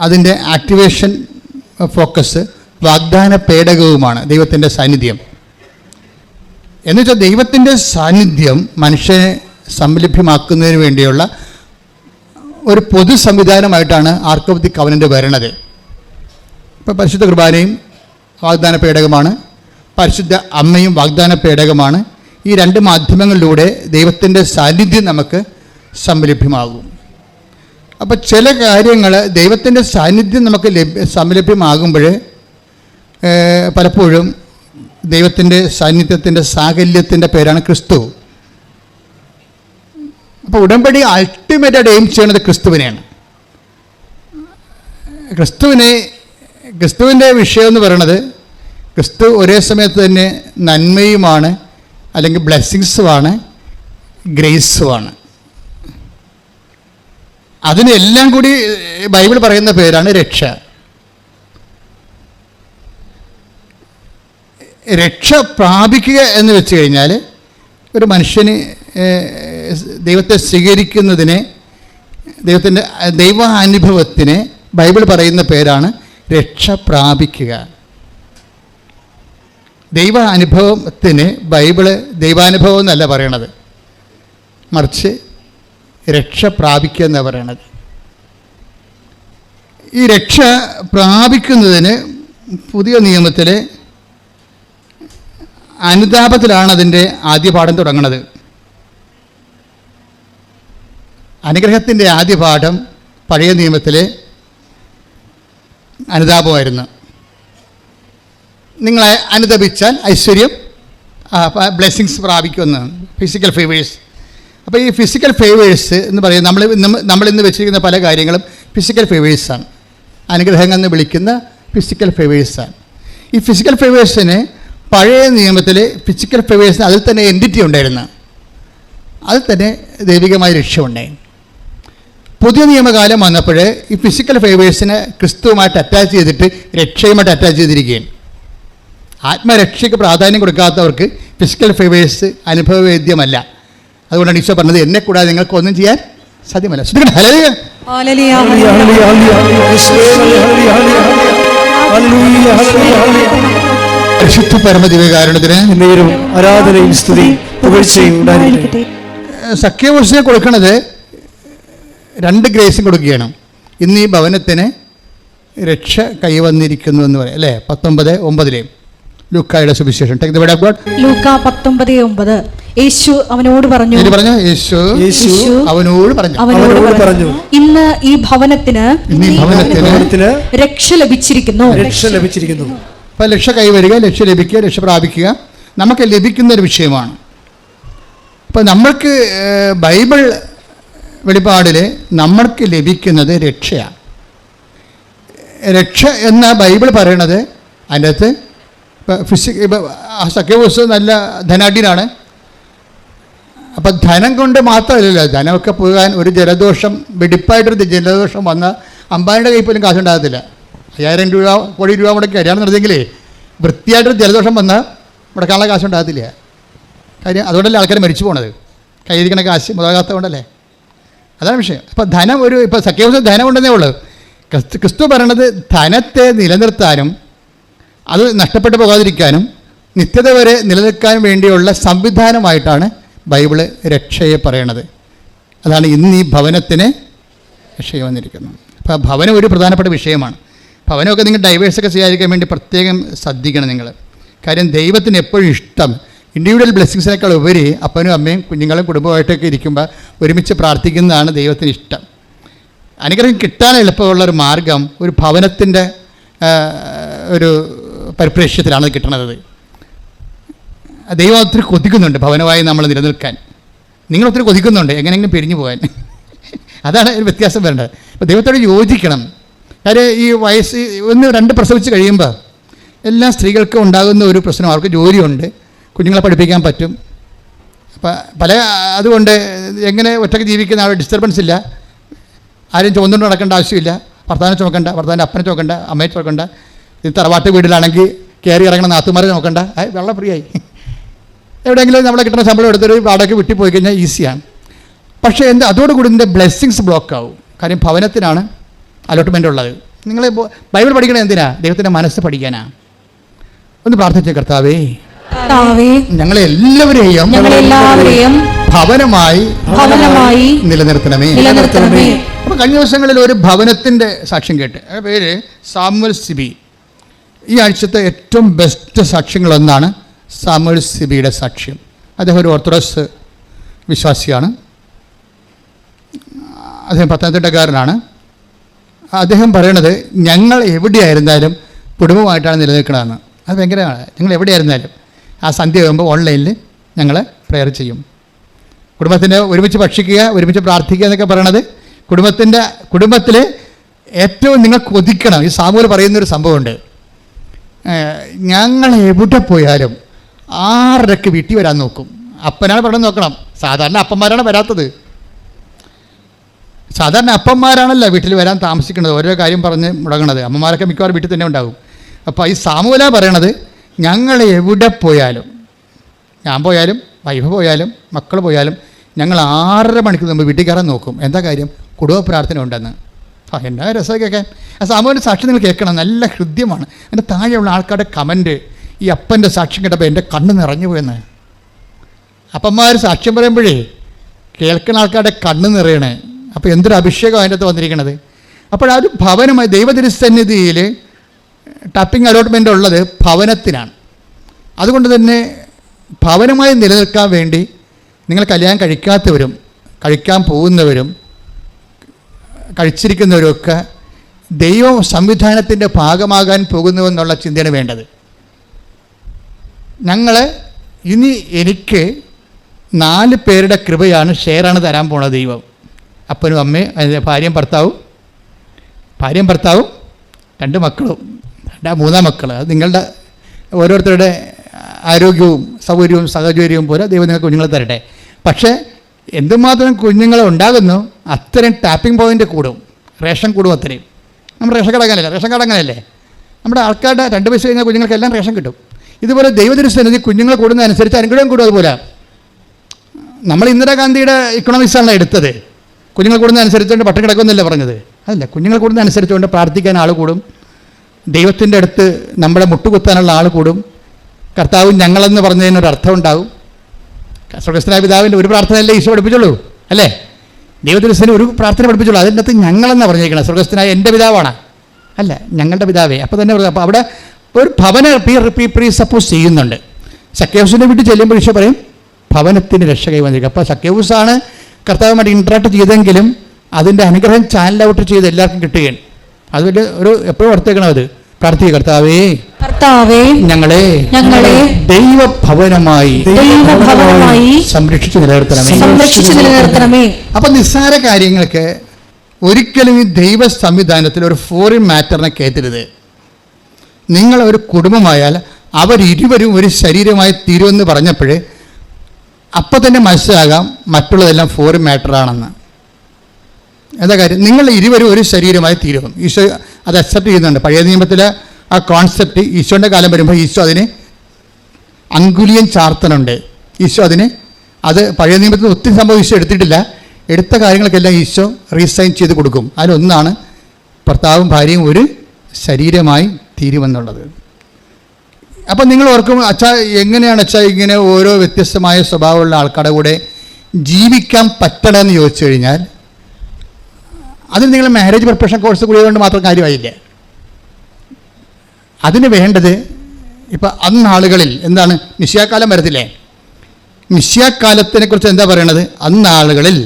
അതിൻ്റെ ആക്ടിവേഷൻ ഫോക്കസ് വാഗ്ദാന പേടകവുമാണ്, ദൈവത്തിൻ്റെ സാന്നിധ്യം. എന്നുവെച്ചാൽ ദൈവത്തിൻ്റെ സാന്നിധ്യം മനുഷ്യനെ സംലഭ്യമാക്കുന്നതിന് വേണ്ടിയുള്ള ഒരു പൊതു സംവിധാനമായിട്ടാണ് ആർക്ക് ഓഫ് ദി കവനൻ്റ് വരണത്. ഇപ്പോൾ പരിശുദ്ധ കുർബാനയും വാഗ്ദാന പേടകമാണ്, പരിശുദ്ധ അമ്മയും വാഗ്ദാന പേടകമാണ്. ഈ രണ്ട് മാധ്യമങ്ങളിലൂടെ ദൈവത്തിൻ്റെ സാന്നിധ്യം നമുക്ക് സംലഭ്യമാകും. അപ്പോൾ ചില കാര്യങ്ങൾ ദൈവത്തിൻ്റെ സാന്നിധ്യം നമുക്ക് സംലഭ്യമാകുമ്പോൾ പലപ്പോഴും ദൈവത്തിൻ്റെ സാന്നിധ്യത്തിൻ്റെ സാകല്യത്തിൻ്റെ പേരാണ് ക്രിസ്തു. അപ്പോൾ ഉടമ്പടി അൾട്ടിമേറ്റായിട്ട് എയിം ചെയ്യുന്നത് ക്രിസ്തുവിനെയാണ്. ക്രിസ്തുവിൻ്റെ വിഷയം എന്ന് പറയുന്നത്, ക്രിസ്തു ഒരേ സമയത്ത് തന്നെ നന്മയുമാണ്, അല്ലെങ്കിൽ ബ്ലെസ്സിങ്സുമാണ്, ഗ്രേസുമാണ്. അതിനെല്ലാം കൂടി ബൈബിൾ പറയുന്ന പേരാണ് രക്ഷ. രക്ഷ പ്രാപിക്കുക എന്ന് വെച്ച് കഴിഞ്ഞാൽ ഒരു മനുഷ്യന് ദൈവത്തെ സ്വീകരിക്കുന്നതിനെ, ദൈവത്തിൻ്റെ ദൈവാനുഭവത്തിനെ ബൈബിൾ പറയുന്ന പേരാണ് രക്ഷ പ്രാപിക്കുക. ദൈവാനുഭവത്തിന് ബൈബിള് ദൈവാനുഭവം എന്നല്ല പറയണത്, മറിച്ച് രക്ഷ പ്രാപിക്കുക എന്നാണ് പറയണത്. ഈ രക്ഷ പ്രാപിക്കുന്നതിന് പുതിയ നിയമത്തിലെ അനുതാപത്തിലാണ് അതിൻ്റെ ആദ്യ പാഠം തുടങ്ങുന്നത്. അനുഗ്രഹത്തിൻ്റെ ആദ്യ പാഠം പഴയ നിയമത്തിലെ അനുതാപമായിരുന്നു. നിങ്ങളെ അനുതപിച്ചാൽ ഐശ്വര്യം, ബ്ലെസ്സിങ്സ് പ്രാപിക്കുമെന്നാണ്, ഫിസിക്കൽ ഫേവേഴ്സ്. അപ്പോൾ ഈ ഫിസിക്കൽ ഫേവേഴ്സ് എന്ന് പറയുന്നത് നമ്മളിന്ന് വെച്ചിരിക്കുന്ന പല കാര്യങ്ങളും ഫിസിക്കൽ ഫേവേഴ്സാണ്. അനുഗ്രഹങ്ങൾ എന്ന് വിളിക്കുന്ന ഫിസിക്കൽ ഫേവേഴ്സാണ്. ഈ ഫിസിക്കൽ ഫേവേഴ്സിന് പഴയ നിയമത്തിൽ ഫിസിക്കൽ ഫേവേഴ്സിന് അതിൽ തന്നെ എൻറ്റിറ്റി ഉണ്ടായിരുന്നു, അതിൽ തന്നെ ദൈവികമായ രക്ഷയുണ്ടായി. പുതിയ നിയമകാലം വന്നപ്പോൾ ഈ ഫിസിക്കൽ ഫേവേഴ്സിനെ ക്രിസ്തുവുമായിട്ട് അറ്റാച്ച് ചെയ്തിട്ട് രക്ഷയുമായിട്ട് അറ്റാച്ച് ചെയ്തിരിക്കുകയാണ്. ആത്മരക്ഷയ്ക്ക് പ്രാധാന്യം കൊടുക്കാത്തവർക്ക് ഫിസിക്കൽ ഫേവേഴ്സ് അനുഭവവേദ്യമല്ല. അതുകൊണ്ടാണ് ഈശോ പറഞ്ഞത്, എന്നെ കൂടാതെ നിങ്ങൾക്ക് ഒന്നും ചെയ്യാൻ സാധ്യമല്ല. പരിശുദ്ധ പരമദിവ്യകാരുണ്യത്തിന് ആരാധനയും സ്തുതിയും പുകഴ്ചയും ഉണ്ടായിരിക്കട്ടെ. സഖ്യവോസിനെ കൊടുക്കുന്നത് രണ്ട് ഗ്രേസും കൊടുക്കുകയാണ്. ഇന്ന് ഈ ഭവനത്തിന് രക്ഷ കൈവന്നിരിക്കുന്നു എന്ന് പറയാം അല്ലേ? 19:9 ലൂക്കായുടെ സുവിശേഷം. ലൂക്കാ 19:9. യേശു അവനോട് പറഞ്ഞു, യേശു അവനോട് പറഞ്ഞു, ഇന്ന് ഈ ഭവനത്തിന് രക്ഷ ലഭിച്ചിരിക്കുന്നു. അപ്പം രക്ഷ കൈവരിക, രക്ഷ ലഭിക്കുക, രക്ഷ പ്രാപിക്കുക നമുക്ക് ലഭിക്കുന്ന ഒരു വിഷയമാണ്. അപ്പം നമ്മൾക്ക് ബൈബിൾ വെളിപ്പാടിൽ നമ്മൾക്ക് ലഭിക്കുന്നത് രക്ഷയാണ്. രക്ഷ എന്ന ബൈബിൾ പറയണത് അതിൻ്റെ അകത്ത് ഇപ്പം സഖ്യവോസ് നല്ല ധനാഢ്യനാണ്. അപ്പം ധനം കൊണ്ട് മാത്രമല്ലല്ലോ, ധനമൊക്കെ പോകാൻ ഒരു ജലദോഷം, വെടിപ്പായിട്ടൊരു ജലദോഷം വന്നാൽ അമ്പാനിയുടെ കയ്യിൽ പോലും കാശുണ്ടാകത്തില്ല. 5000 രൂപ കോടി രൂപ മുടക്കി കല്യാണം നടത്തിയെങ്കിലേ വൃത്തിയായിട്ടൊരു ജലദോഷം വന്നാൽ മുടക്കാനുള്ള കാശുണ്ടാകത്തില്ല. കാര്യം അതുകൊണ്ടല്ലേ ആൾക്കാർ മരിച്ചു പോണത്, കയ്യിരിക്കണ കാശ് മുതലാകാത്തത് കൊണ്ടല്ലേ. അതാണ് വിഷയം. അപ്പോൾ ധനം ഇപ്പോൾ സഖ്യവോസ് ധനം ഉണ്ടെന്നേ ഉള്ളൂ. ക്രിസ്തു പറയണത് ധനത്തെ നിലനിർത്താനും അത് നഷ്ടപ്പെട്ടു പോകാതിരിക്കാനും നിത്യത വരെ നിലനിൽക്കാൻ വേണ്ടിയുള്ള സംവിധാനമായിട്ടാണ് ബൈബിള് രക്ഷയെ പറയണത്. അതാണ് ഇന്ന് ഈ ഭവനത്തിന് രക്ഷയെ വന്നിരിക്കുന്നത്. അപ്പോൾ ഭവനം ഒരു പ്രധാനപ്പെട്ട വിഷയമാണ്. ഭവനമൊക്കെ നിങ്ങൾ ഡൈവേഴ്സൊക്കെ ചെയ്യാതിരിക്കാൻ വേണ്ടി പ്രത്യേകം ശ്രദ്ധിക്കണം നിങ്ങൾ. കാര്യം ദൈവത്തിന് എപ്പോഴും ഇഷ്ടം ഇൻഡിവിജ്വൽ ബ്ലെസ്സിങ്സിനേക്കാൾ ഉപരി അപ്പനും അമ്മയും കുഞ്ഞുങ്ങളും കുടുംബമായിട്ടൊക്കെ ഇരിക്കുമ്പോൾ ഒരുമിച്ച് പ്രാർത്ഥിക്കുന്നതാണ് ദൈവത്തിന് ഇഷ്ടം. അനുഗ്രഹം കിട്ടാൻ എളുപ്പമുള്ളൊരു മാർഗം ഒരു ഭവനത്തിൻ്റെ ഒരു പരിപ്രേക്ഷ്യത്തിലാണ് കിട്ടണത്. ദൈവം ഒത്തിരി കൊതിക്കുന്നുണ്ട് ഭവനമായി നമ്മൾ നിലനിൽക്കാൻ. നിങ്ങളൊത്തിരി കൊതിക്കുന്നുണ്ട് എങ്ങനെയെങ്കിലും പിരിഞ്ഞു പോകാൻ. അതാണ് ഒരു വ്യത്യാസം വരേണ്ടത്. അപ്പോൾ ദൈവത്തോട് യോജിക്കണം. കാര്യം ഈ വയസ്സ് 1-2 പ്രസവിച്ച് കഴിയുമ്പോൾ എല്ലാ സ്ത്രീകൾക്കും ഉണ്ടാകുന്ന ഒരു പ്രശ്നം, അവർക്ക് ജോലിയുണ്ട്, കുഞ്ഞുങ്ങളെ പഠിപ്പിക്കാൻ പറ്റും. അപ്പം അതുകൊണ്ട് എങ്ങനെ ഒറ്റയ്ക്ക് ജീവിക്കുന്ന ആ ഡിസ്റ്റർബൻസ് ഇല്ല, ആരും ചുമന്നുകൊണ്ട് നടക്കേണ്ട ആവശ്യമില്ല. ഭർത്താവിനെ ചുമക്കണ്ട, ഭർത്താവിൻ്റെ അപ്പനെ ചുമക്കണ്ട, അമ്മയെ ചുമക്കണ്ട. ഇത് തറവാട്ട് വീട്ടിലാണെങ്കിൽ കയറി ഇറങ്ങുന്ന നാത്തുമാരെ നോക്കണ്ട, വെള്ളം ഫ്രീ ആയി. എവിടെയെങ്കിലും നമ്മളെ കിട്ടുന്ന ശമ്പളം എടുത്തൊരു വാടകയ്ക്ക് വിട്ടി പോയി കഴിഞ്ഞാൽ ഈസിയാണ്. പക്ഷേ അതോടുകൂടി ഇതിൻ്റെ ബ്ലെസ്സിങ്സ് ബ്ലോക്ക് ആവും. കാര്യം ഭവനത്തിനാണ് അലോട്ട്മെൻ്റ് ഉള്ളത്. നിങ്ങൾ ബൈബിൾ പഠിക്കണത് എന്തിനാ? ദൈവത്തിൻ്റെ മനസ്സ് പഠിക്കാനാ. ഒന്ന് പ്രാർത്ഥിച്ച കർത്താവേ, ഞങ്ങളെല്ലാവരെയും ഭവനമായി നിലനിർത്തണമേ. അപ്പോൾ കഴിഞ്ഞ ദിവസങ്ങളിൽ ഒരു ഭവനത്തിൻ്റെ സാക്ഷ്യം കേട്ട്, പേര് സാമുവൽ സിബി. ഈ ആഴ്ചത്തെ ഏറ്റവും ബെസ്റ്റ് സാക്ഷ്യങ്ങളൊന്നാണ് സാമുവൽ സിബിയുടെ സാക്ഷ്യം. അദ്ദേഹം ഒരു ഓർത്തഡോക്സ് വിശ്വാസിയാണ്. അദ്ദേഹം പത്തനംതിട്ടക്കാരനാണ്. അദ്ദേഹം പറയണത് ഞങ്ങൾ എവിടെയായിരുന്നാലും കുടുംബമായിട്ടാണ് നിലനിൽക്കണമെന്ന്. അത് ഭയങ്കരമാണ്. ഞങ്ങൾ എവിടെയായിരുന്നാലും ആ സന്ധ്യ ആകുമ്പോൾ ഓൺലൈനിൽ ഞങ്ങൾ പ്രെയർ ചെയ്യും. കുടുംബത്തിൻ്റെ ഒരുമിച്ച് ഭക്ഷിക്കുക, ഒരുമിച്ച് പ്രാർത്ഥിക്കുക എന്നൊക്കെ പറയണത് കുടുംബത്തിൽ ഏറ്റവും നിങ്ങൾ കൊതിക്കണം. ഈ സാമൂഹ്യ പറയുന്നൊരു സംഭവമുണ്ട്. ഞങ്ങൾ എവിടെ പോയാലും 6:30 വീട്ടിൽ വരാൻ നോക്കും. അപ്പനാണ് പറഞ്ഞ് നോക്കണം. സാധാരണ അപ്പന്മാരാണ് വരാത്തത്. സാധാരണ അപ്പന്മാരാണല്ലോ വീട്ടിൽ വരാൻ താമസിക്കുന്നത്, ഓരോ കാര്യം പറഞ്ഞ് മുടങ്ങണത്. അമ്മമാരൊക്കെ മിക്കവാറും വീട്ടിൽ തന്നെ ഉണ്ടാകും. അപ്പോൾ ഈ സാമൂഹ്യ പറയണത് ഞങ്ങൾ എവിടെ പോയാലും, ഞാൻ പോയാലും വൈഫ് പോയാലും മക്കൾ പോയാലും ഞങ്ങൾ 6:30 മണിക്ക് മുമ്പ് വീട്ടിൽ കയറാൻ നോക്കും. എന്താ കാര്യം? കുടുംബ പ്രാർത്ഥന ഉണ്ടെന്ന്. എന്നാ രസമൊക്കെ കേൾക്കാൻ. ആ സാമൂഹ്യ സാക്ഷി നിങ്ങൾ കേൾക്കണം, നല്ല ഹൃദ്യമാണ്. എൻ്റെ താഴെയുള്ള ആൾക്കാരുടെ കമൻറ്റ്, ഈ അപ്പൻ്റെ സാക്ഷ്യം കേട്ടപ്പോൾ എൻ്റെ കണ്ണ് നിറഞ്ഞു പോയെന്ന്. അപ്പന്മാർ സാക്ഷ്യം പറയുമ്പോഴേ കേൾക്കുന്ന ആൾക്കാരുടെ കണ്ണ് നിറയണേ. അപ്പോൾ എന്തൊരു അഭിഷേകം അതിൻ്റെ അകത്ത് വന്നിരിക്കണത്. അപ്പോഴത് ഭവനമായി ദൈവതിരുസന്നിധിയിൽ ടാപ്പിംഗ് അലോട്ട്മെൻ്റ് ഉള്ളത് ഭവനത്തിനാണ്. അതുകൊണ്ട് തന്നെ ഭവനമായി നിലനിൽക്കാൻ വേണ്ടി നിങ്ങൾ കല്യാണം കഴിക്കാത്തവരും കഴിക്കാൻ പോകുന്നവരും കഴിച്ചിരിക്കുന്നവരുമൊക്കെ ദൈവ സംവിധാനത്തിൻ്റെ ഭാഗമാകാൻ പോകുന്നുവെന്നുള്ള ചിന്തയാണ് വേണ്ടത്. എനിക്ക് 4 പേരുടെ കൃപയാണ്, ഷെയറാണ് തരാൻ പോണത് ദൈവം. അപ്പനും അമ്മയും അതിൻ്റെ ഭാര്യയും ഭർത്താവും 2 മക്കളും 3 മക്കൾ. അത് നിങ്ങളുടെ ഓരോരുത്തരുടെ ആരോഗ്യവും സൗകര്യവും സാഹചര്യവും പോലെ ദൈവം നിങ്ങൾക്ക് കുഞ്ഞുങ്ങളെ തരട്ടെ. പക്ഷേ എന്തുമാത്രം കുഞ്ഞുങ്ങൾ ഉണ്ടാകുന്നു അത്രയും ടാപ്പിംഗ് പോയിൻ്റ് കൂടും, റേഷൻ കൂടും. അത്രയും നമ്മൾ റേഷൻ കട അങ്ങനെയല്ലേ നമ്മുടെ ആൾക്കാരുടെ 2 വയസ്സ് കഴിഞ്ഞാൽ കുഞ്ഞുങ്ങൾക്കെല്ലാം റേഷൻ കിട്ടും. ഇതുപോലെ ദൈവതിരുസന്നിധി കുഞ്ഞുങ്ങൾ കൂടുന്നതനുസരിച്ച് അനുഗ്രഹം കൂടും. അതുപോലെ നമ്മൾ ഇന്ദിരാഗാന്ധിയുടെ ഇക്കണോമിക്സാണല്ലോ എടുത്തത്. കുഞ്ഞുങ്ങൾ കൂടുന്നതനുസരിച്ചുകൊണ്ട് പട്ടം കിടക്കുമെന്നല്ലേ പറഞ്ഞത്. അതല്ല, കുഞ്ഞുങ്ങൾ കൂടുന്നതനുസരിച്ചുകൊണ്ട് പ്രാർത്ഥിക്കാൻ ആൾ കൂടും, ദൈവത്തിൻ്റെ അടുത്ത് നമ്മളെ മുട്ടുകുത്താനുള്ള ആൾ കൂടും, കർത്താവും ഞങ്ങളെന്ന് പറഞ്ഞതിനൊരർത്ഥം ഉണ്ടാവും. സ്വർഗ്ഗസ്ഥനായ പിതാവിൻ്റെ ഒരു പ്രാർത്ഥനയല്ലേ ഈശോ പഠിപ്പിച്ചുള്ളൂ, അല്ലേ? ദൈവത്തിൻ്റെ ഒരു പ്രാർത്ഥന പഠിപ്പിച്ചുള്ളൂ. അതിൻ്റെ അകത്ത് ഞങ്ങളെന്നാണ് പറഞ്ഞിരിക്കണം. സ്വർഗ്ഗസ്ഥനായ എൻ്റെ പിതാവാണ്, അല്ല ഞങ്ങളുടെ പിതാവേ. അപ്പോൾ തന്നെ അപ്പോൾ അവിടെ ഒരു ഭവന പ്രീ സപ്പോസ് ചെയ്യുന്നുണ്ട്. സക്കേവൂസിൻ്റെ വീട്ടിൽ ചെല്ലുമ്പോൾ ഈശോ പറയും ഭവനത്തിന് രക്ഷ കൈവന്നിരിക്കും. അപ്പോൾ സക്കേവൂസാണ് കർത്താവുമായിട്ട് ഇൻട്രാക്ട് ചെയ്തെങ്കിലും അതിൻ്റെ അനുഗ്രഹം ചാനൽ ഔട്ട് ചെയ്ത് എല്ലാവർക്കും കിട്ടുകയാണ്. അത് വലിയ ഒരു എപ്പോഴും ഓർത്തേക്കണം. അത് പ്രാർത്ഥിക്കുക, കർത്താവേ ഞങ്ങളെ ദൈവഭവനമായി സംരക്ഷിച്ചു നിലനിർത്തണമേ. അപ്പം നിസ്സാര കാര്യങ്ങൾക്ക് ഒരിക്കലും ഈ ദൈവ സംവിധാനത്തിൽ ഒരു ഫോറിൻ മാറ്ററിനെ കയറ്റരുത്. നിങ്ങൾ ഒരു കുടുംബമായാൽ അവരിരുവരും ഒരു ശരീരമായി തീരുമെന്ന് പറഞ്ഞപ്പോൾ അപ്പം തന്നെ മനസ്സിലാകാം മറ്റുള്ളതെല്ലാം ഫോറിൻ മാറ്ററാണെന്ന്. എന്താ കാര്യം? നിങ്ങൾ ഇരുവരും ഒരു ശരീരമായി തീരും. ഈശോ അത് അക്സെപ്റ്റ് ചെയ്യുന്നുണ്ട്. പഴയ നിയമത്തിലെ ആ കോൺസെപ്റ്റ് ഈശോൻ്റെ കാലം വരുമ്പോൾ ഈശോ അതിന് അങ്കുലിയൻ ചാർത്തനുണ്ട്. ഈശോ അത് പഴയ നിയമത്തിൽ ഒത്തിരി സംഭവം ഈശോ എടുത്തിട്ടില്ല. എടുത്ത കാര്യങ്ങൾക്കെല്ലാം ഈശോ റീസൈൻ ചെയ്ത് കൊടുക്കും. അതിലൊന്നാണ് ഭർത്താവും ഭാര്യയും ഒരു ശരീരമായി തീരുമെന്നുള്ളത്. അപ്പം നിങ്ങൾ ഓർക്കും, അച്ഛാ എങ്ങനെയാണ് അച്ഛാ ഇങ്ങനെ ഓരോ വ്യത്യസ്തമായ സ്വഭാവമുള്ള ആൾക്കാരുടെ കൂടെ ജീവിക്കാൻ പറ്റണമെന്ന് ചോദിച്ചു കഴിഞ്ഞാൽ അതിന് നിങ്ങൾ മാരേജ് പ്രിപ്പറേഷൻ കോഴ്സ് കൂടിയതുകൊണ്ട് മാത്രം കാര്യമായില്ല. അതിന് വേണ്ടത് ഇപ്പം അന്നാളുകളിൽ എന്താണ്, മിശിഹാക്കാലം വരത്തില്ലേ? മിശിഹാക്കാലത്തിനെ കുറിച്ച് എന്താ പറയണത്? അന്നാളുകളിൽ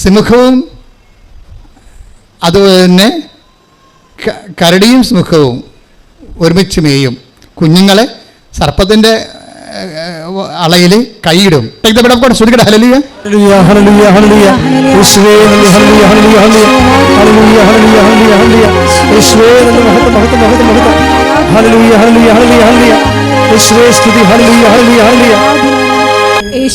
സിംഹവും അതുപോലെ തന്നെ കരടിയും സിംഹവും ഒരുമിച്ച് മേയും, കുഞ്ഞുങ്ങളെ സർപ്പത്തിൻ്റെ അളയിൽ കൈയിടും.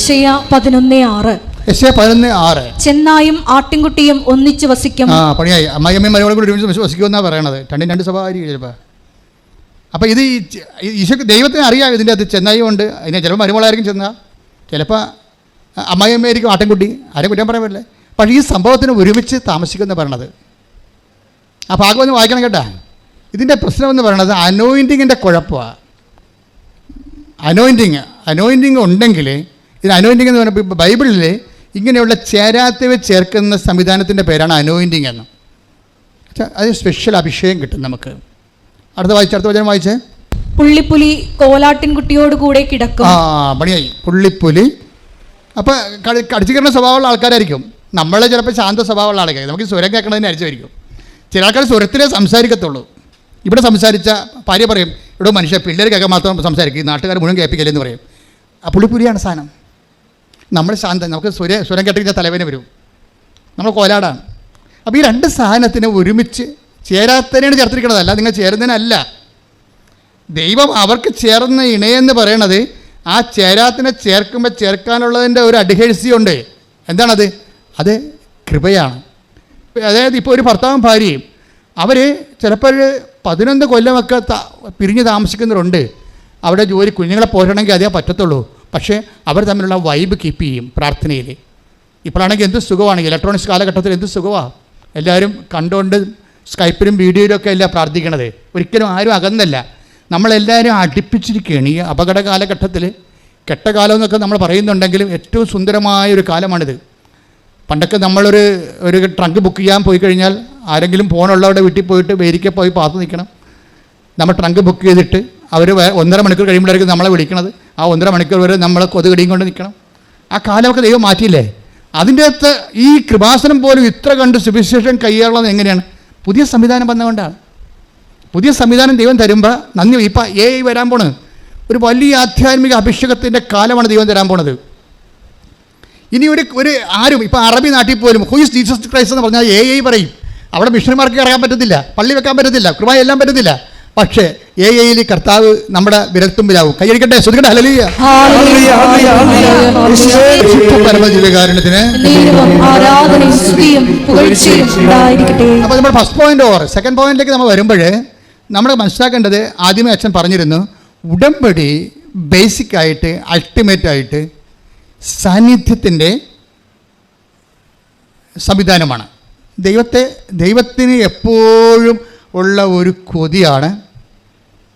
ഏശയ്യ 11:6 ചെന്നായും ആട്ടിൻകുട്ടിയും ഒന്നിച്ച് വസിക്കും. പണിയായി. അമ്മായിയമ്മയും മരുമകളും കൂടി ഒരുമിച്ച് വസിക്കുമെന്നാണ് പറയണത്. 2 സ്വഭാവമായിരിക്കും ചിലപ്പോൾ. അപ്പോൾ ഇത് ഈശോക്ക് ദൈവത്തിന് അറിയാം ഇതിൻ്റെ അത് ചെന്നായും ഉണ്ട്. അതിനെ ചിലപ്പോൾ മരുമകളായിരിക്കും ചെന്നാൽ, ചിലപ്പോൾ അമ്മായിയമ്മയായിരിക്കും ആട്ടിൻകുട്ടി, ആരും കുറ്റം പറയാൻ പറ്റില്ല. പക്ഷേ ഈ സംഭവത്തിന് ഒരുമിച്ച് താമസിക്കുമെന്ന് പറയണത്. ആ ഭാഗം ഒന്ന് വായിക്കണം കേട്ടാ. ഇതിൻ്റെ പ്രശ്നമെന്ന് പറയണത് അനോയിൻറ്റിങ്ങിൻ്റെ കുഴപ്പമാണ്. അനോയിൻറ്റിങ് ഉണ്ടെങ്കിൽ ഇത് അനോയിൻറ്റിങ് എന്ന് പറഞ്ഞപ്പോൾ ബൈബിളിൽ ഇങ്ങനെയുള്ള ചേരാത്തവ ചേർക്കുന്ന സംവിധാനത്തിൻ്റെ പേരാണ് അനോയിൻറ്റിങ് എന്ന്. അത് സ്പെഷ്യൽ അഭിഷേകം കിട്ടും നമുക്ക്. അടുത്ത വചനം വായിച്ചേ. പുള്ളിപ്പുലി കോലാട്ടിൻകുട്ടിയോട് കൂടെ കിടക്കും. പണിയായി. പുള്ളിപ്പുലി അപ്പോൾ കടിച്ചു കയറുന്ന സ്വഭാവമുള്ള ആൾക്കാരായിരിക്കും. നമ്മളെ ചിലപ്പോൾ ശാന്ത സ്വഭാവമുള്ള ആൾക്കാർ, നമുക്ക് സ്വരം കേൾക്കണതിന് അരിച്ചായിരിക്കും. ചില ആൾക്കാർ സ്വരത്തിലേ സംസാരിക്കത്തുള്ളൂ. ഇവിടെ സംസാരിച്ച ഭാര്യ പറയും, ഇവിടെ മനുഷ്യ പിള്ളേർ കേൾക്കാൻ മാത്രം സംസാരിക്കും, നാട്ടുകാർ മുഴുവൻ കേൾപ്പിക്കില്ലെന്ന് പറയും. ആ പുള്ളിപ്പുലിയാണ് സാധനം. നമ്മൾ ശാന്തം, നമുക്ക് സ്വരം കേട്ടിരിക്കുന്ന തലവേന വരും, നമ്മൾ കോലാടാണ്. അപ്പോൾ ഈ രണ്ട് സാധനത്തിന് ഒരുമിച്ച് ചേരാത്തതിനാണ് ചേർത്തിരിക്കണതല്ല, നിങ്ങൾ ചേരുന്നതിനല്ല. ദൈവം അവർക്ക് ചേർന്ന ഇണയെന്ന് പറയണത് ആ ചേരാത്തിനെ ചേർക്കുമ്പോൾ ചേർക്കാനുള്ളതിൻ്റെ ഒരു അഡ്ഹേഴ്സിയുണ്ട്. എന്താണത്? അത് കൃപയാണ്. അതായത് ഇപ്പോൾ ഒരു ഭർത്താവും ഭാര്യയും അവർ ചിലപ്പോൾ 11 കൊല്ലമൊക്കെ പിരിഞ്ഞ് താമസിക്കുന്നവരുണ്ട്. അവിടെ ജോലി കുഞ്ഞുങ്ങളെ പോരണമെങ്കിൽ അതേ പറ്റത്തുള്ളൂ. പക്ഷേ അവർ തമ്മിലുള്ള വൈബ് കീപ്പ് ചെയ്യും പ്രാർത്ഥനയിൽ. ഇപ്പോഴാണെങ്കിൽ എന്ത് സുഖമാണ്, ഇലക്ട്രോണിക്സ് കാലഘട്ടത്തിൽ എന്ത് സുഖമാണ്. എല്ലാവരും കണ്ടുകൊണ്ട് സ്കൈപ്പിലും വീഡിയോയിലും ഒക്കെ അല്ല പ്രാർത്ഥിക്കണത്. ഒരിക്കലും ആരും അകന്നല്ല, നമ്മളെല്ലാവരും അടുപ്പിച്ചിരിക്കുകയാണ്. ഈ അപകട കാലഘട്ടത്തിൽ കെട്ടകാലം എന്നൊക്കെ നമ്മൾ പറയുന്നുണ്ടെങ്കിലും ഏറ്റവും സുന്ദരമായൊരു കാലമാണിത്. പണ്ടൊക്കെ നമ്മളൊരു ട്രങ്ക് ബുക്ക് ചെയ്യാൻ പോയി കഴിഞ്ഞാൽ ആരെങ്കിലും ഫോണുള്ളവരുടെ വീട്ടിൽ പോയിട്ട് വേരിക്കെ പോയി പാത്ത് നിൽക്കണം. നമ്മൾ ട്രങ്ക് ബുക്ക് ചെയ്തിട്ട് അവർ 1.5 മണിക്കൂർ കഴിയുമ്പോഴായിരിക്കും നമ്മളെ വിളിക്കണത്. ആ 1.5 മണിക്കൂർ വരെ നമ്മൾ കൊതുകടിയും കൊണ്ട് നിൽക്കണം. ആ കാലമൊക്കെ ദൈവം മാറ്റിയില്ലേ? അതിൻ്റെ അകത്ത് ഈ കൃപാസനം പോലും ഇത്ര കണ്ട് സുവിശേഷം കൈയാളുന്നത് എങ്ങനെയാണ്? പുതിയ സംവിധാനം വന്നുകൊണ്ടാണ്. പുതിയ സംവിധാനം ദൈവം തരുമ്പോൾ നന്ദി. ഇപ്പം AI വരാൻ പോണത് ഒരു വലിയ ആധ്യാത്മിക അഭിഷേകത്തിൻ്റെ കാലമാണ് ദൈവം തരാൻ പോണത്. ഇനി ഒരു ആരും ഇപ്പം അറബി നാട്ടിൽ പോലും ഹൂ ഈസ് ജീസസ് ക്രൈസ്റ്റ് എന്ന് പറഞ്ഞാൽ AI പറയും. അവിടെ മിഷണറിമാർക്ക് ഇറങ്ങാൻ പറ്റത്തില്ല, പള്ളി വെക്കാൻ പറ്റത്തില്ല, കൃപ എല്ലാം പറ്റത്തില്ല. പക്ഷേ AIയിൽ കർത്താവ് നമ്മുടെ വിരൽത്തുമ്പിലാവും. കൈയടിക്കട്ടെ, ശ്രുതിക്കട്ടെ, ഹല്ലേലൂയ. പരമദിവ്യകാരുണ്യത്തിന്. അപ്പോൾ നമ്മൾ ഫസ്റ്റ് പോയിന്റ് ഓർ സെക്കൻഡ് പോയിന്റിലേക്ക് നമ്മൾ വരുമ്പോൾ നമ്മൾ മനസ്സിലാക്കേണ്ടത്, ആദ്യമേ അച്ഛൻ പറഞ്ഞിരുന്നു, ഉടമ്പടി ബേസിക്കായിട്ട് അൾട്ടിമേറ്റായിട്ട് സാന്നിധ്യത്തിൻ്റെ സംവിധാനമാണ്. ദൈവത്തിന് എപ്പോഴും ഉള്ള ഒരു കൊതിയാണ്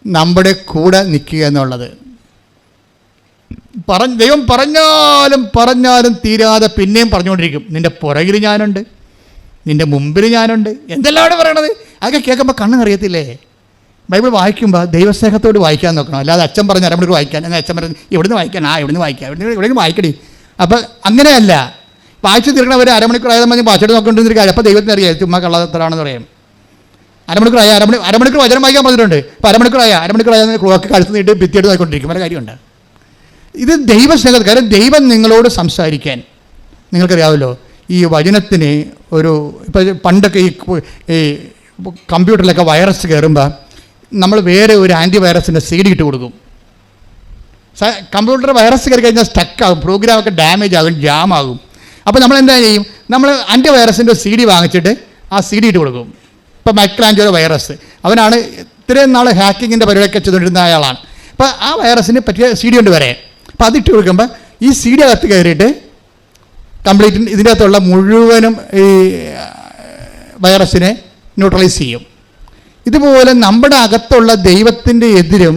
നമ്മുടെ കൂടെ നിൽക്കുക എന്നുള്ളത്. ദൈവം പറഞ്ഞാലും തീരാതെ പിന്നെയും പറഞ്ഞുകൊണ്ടിരിക്കും. നിൻ്റെ പുറകിൽ ഞാനുണ്ട്, നിൻ്റെ മുമ്പിൽ ഞാനുണ്ട്, എന്തെല്ലാം പറയണത്. അതൊക്കെ കേൾക്കുമ്പോൾ കണ്ണ് നിറയത്തില്ലേ? ബൈബിൾ വായിക്കുമ്പോൾ ദൈവസ്നേഹത്തോട് വായിക്കാൻ നോക്കണം. അല്ലാതെ അച്ഛൻ പറഞ്ഞ അരമണിക്കൂർ വായിക്കാൻ, എന്നാൽ അച്ഛൻ പറഞ്ഞ് ഇവിടുന്ന് വായിക്കാൻ, ഇവിടുന്ന് വായിക്കാം, ഇവിടുന്ന് വായിക്കടി. അപ്പോൾ അങ്ങനെയല്ല, വായിച്ച് തീർക്കണവർ അരമണിക്കൂർ ആയതെന്ന് പറഞ്ഞ് വായിച്ചിട്ട് നോക്കിക്കൊണ്ടിരുന്ന കാര്യം. അപ്പോൾ ദൈവത്തിന് അറിയാം ചുമ്മാ കള്ളത്തരാണെന്ന് പറയും. അരമണിക്കൂർ വചനം വായിക്കാൻ പറഞ്ഞിട്ടുണ്ട്. ഇപ്പോൾ അരമണിക്കൂറായ ക്ലോക്ക് കഴുത്ത് നീട്ട് ഭിത്തിയായിട്ട് നോക്കിക്കൊണ്ടിരിക്കും. വല്ല കാര്യമുണ്ട്? ഇത് ദൈവസ്നേഹം. കാരണം ദൈവം നിങ്ങളോട് സംസാരിക്കാൻ, നിങ്ങൾക്കറിയാമല്ലോ, ഈ വചനത്തിന് ഇപ്പോൾ പണ്ടൊക്കെ ഈ കമ്പ്യൂട്ടറിലൊക്കെ വൈറസ് കയറുമ്പോൾ നമ്മൾ വേറെ ഒരു ആൻറ്റിവൈറസിൻ്റെ CD ഇട്ട് കൊടുക്കും. കമ്പ്യൂട്ടർ വൈറസ് കയറി കഴിഞ്ഞാൽ സ്റ്റക്കാകും, പ്രോഗ്രാമൊക്കെ ഡാമേജ് ആകും, ജാമാകും. അപ്പോൾ നമ്മൾ എന്താ ചെയ്യും? നമ്മൾ ആൻറ്റിവൈറസിൻ്റെ CD വാങ്ങിച്ചിട്ട് ആ CD ഇട്ട് കൊടുക്കും. ഇപ്പോൾ മൈക്രാഞ്ചോ വൈറസ്, അവനാണ് ഇത്രയും നാൾ ഹാക്കിങ്ങിൻ്റെ പരിപാടിയൊക്കെ ചെയ്തുകൊണ്ടിരുന്ന അയാളാണ്. അപ്പോൾ ആ വൈറസിന് പറ്റിയ CD ഉണ്ട് വരെ. അപ്പോൾ അതിട്ട് കൊടുക്കുമ്പോൾ ഈ CD അകത്ത് കയറിയിട്ട് കംപ്ലീറ്റ് ഇതിൻ്റെ അകത്തുള്ള മുഴുവനും ഈ വൈറസിനെ ന്യൂട്രലൈസ് ചെയ്യും. ഇതുപോലെ നമ്മുടെ അകത്തുള്ള ദൈവത്തിൻ്റെ എതിരും,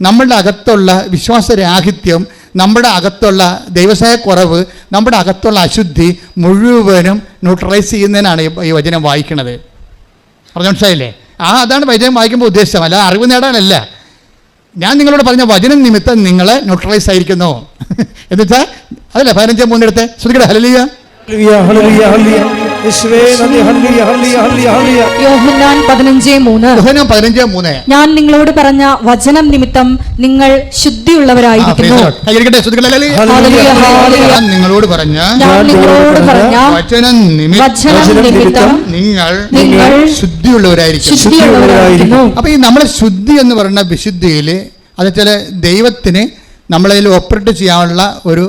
നമ്മുടെ അകത്തുള്ള വിശ്വാസരാഹിത്യം, നമ്മുടെ അകത്തുള്ള ദൈവസ്നേഹക്കുറവ്, നമ്മുടെ അകത്തുള്ള അശുദ്ധി മുഴുവനും ന്യൂട്രലൈസ് ചെയ്യുന്നതിനാണ് ഈ വചനം വായിക്കുന്നത്. പറഞ്ഞു മനസ്സിലായില്ലേ? അതാണ് വചനം വായിക്കുമ്പോൾ ഉദ്ദേശം, അല്ല അറിവ് നേടാനല്ല. ഞാൻ നിങ്ങളോട് പറഞ്ഞ വചനം നിമിത്തം നിങ്ങൾ ന്യൂട്രലൈസ് ആയിരിക്കുന്നു എന്ന് വെച്ചാൽ അതല്ല 15:3 എടുത്ത് ശ്രുതിക്കട്ടെ, ഹല്ലേലൂയ. യോഹന്നാൻ 15:3. ഞാൻ നിങ്ങളോട് പറഞ്ഞ വചനം നിമിത്തം നിങ്ങൾ ശുദ്ധിയുള്ളവരായിരിക്കുന്നു. നിങ്ങളോട് പറഞ്ഞ വചനം നിമിത്തം നിങ്ങൾ ശുദ്ധിയുള്ളവരായിരിക്കുന്നു. അപ്പൊ ഈ നമ്മളെ ശുദ്ധി എന്ന് പറയുന്ന വിശുദ്ധിയിൽ അത് ചില ദൈവത്തിന് നമ്മളതിൽ ഓപ്പറേറ്റ് ചെയ്യാനുള്ള ഒരു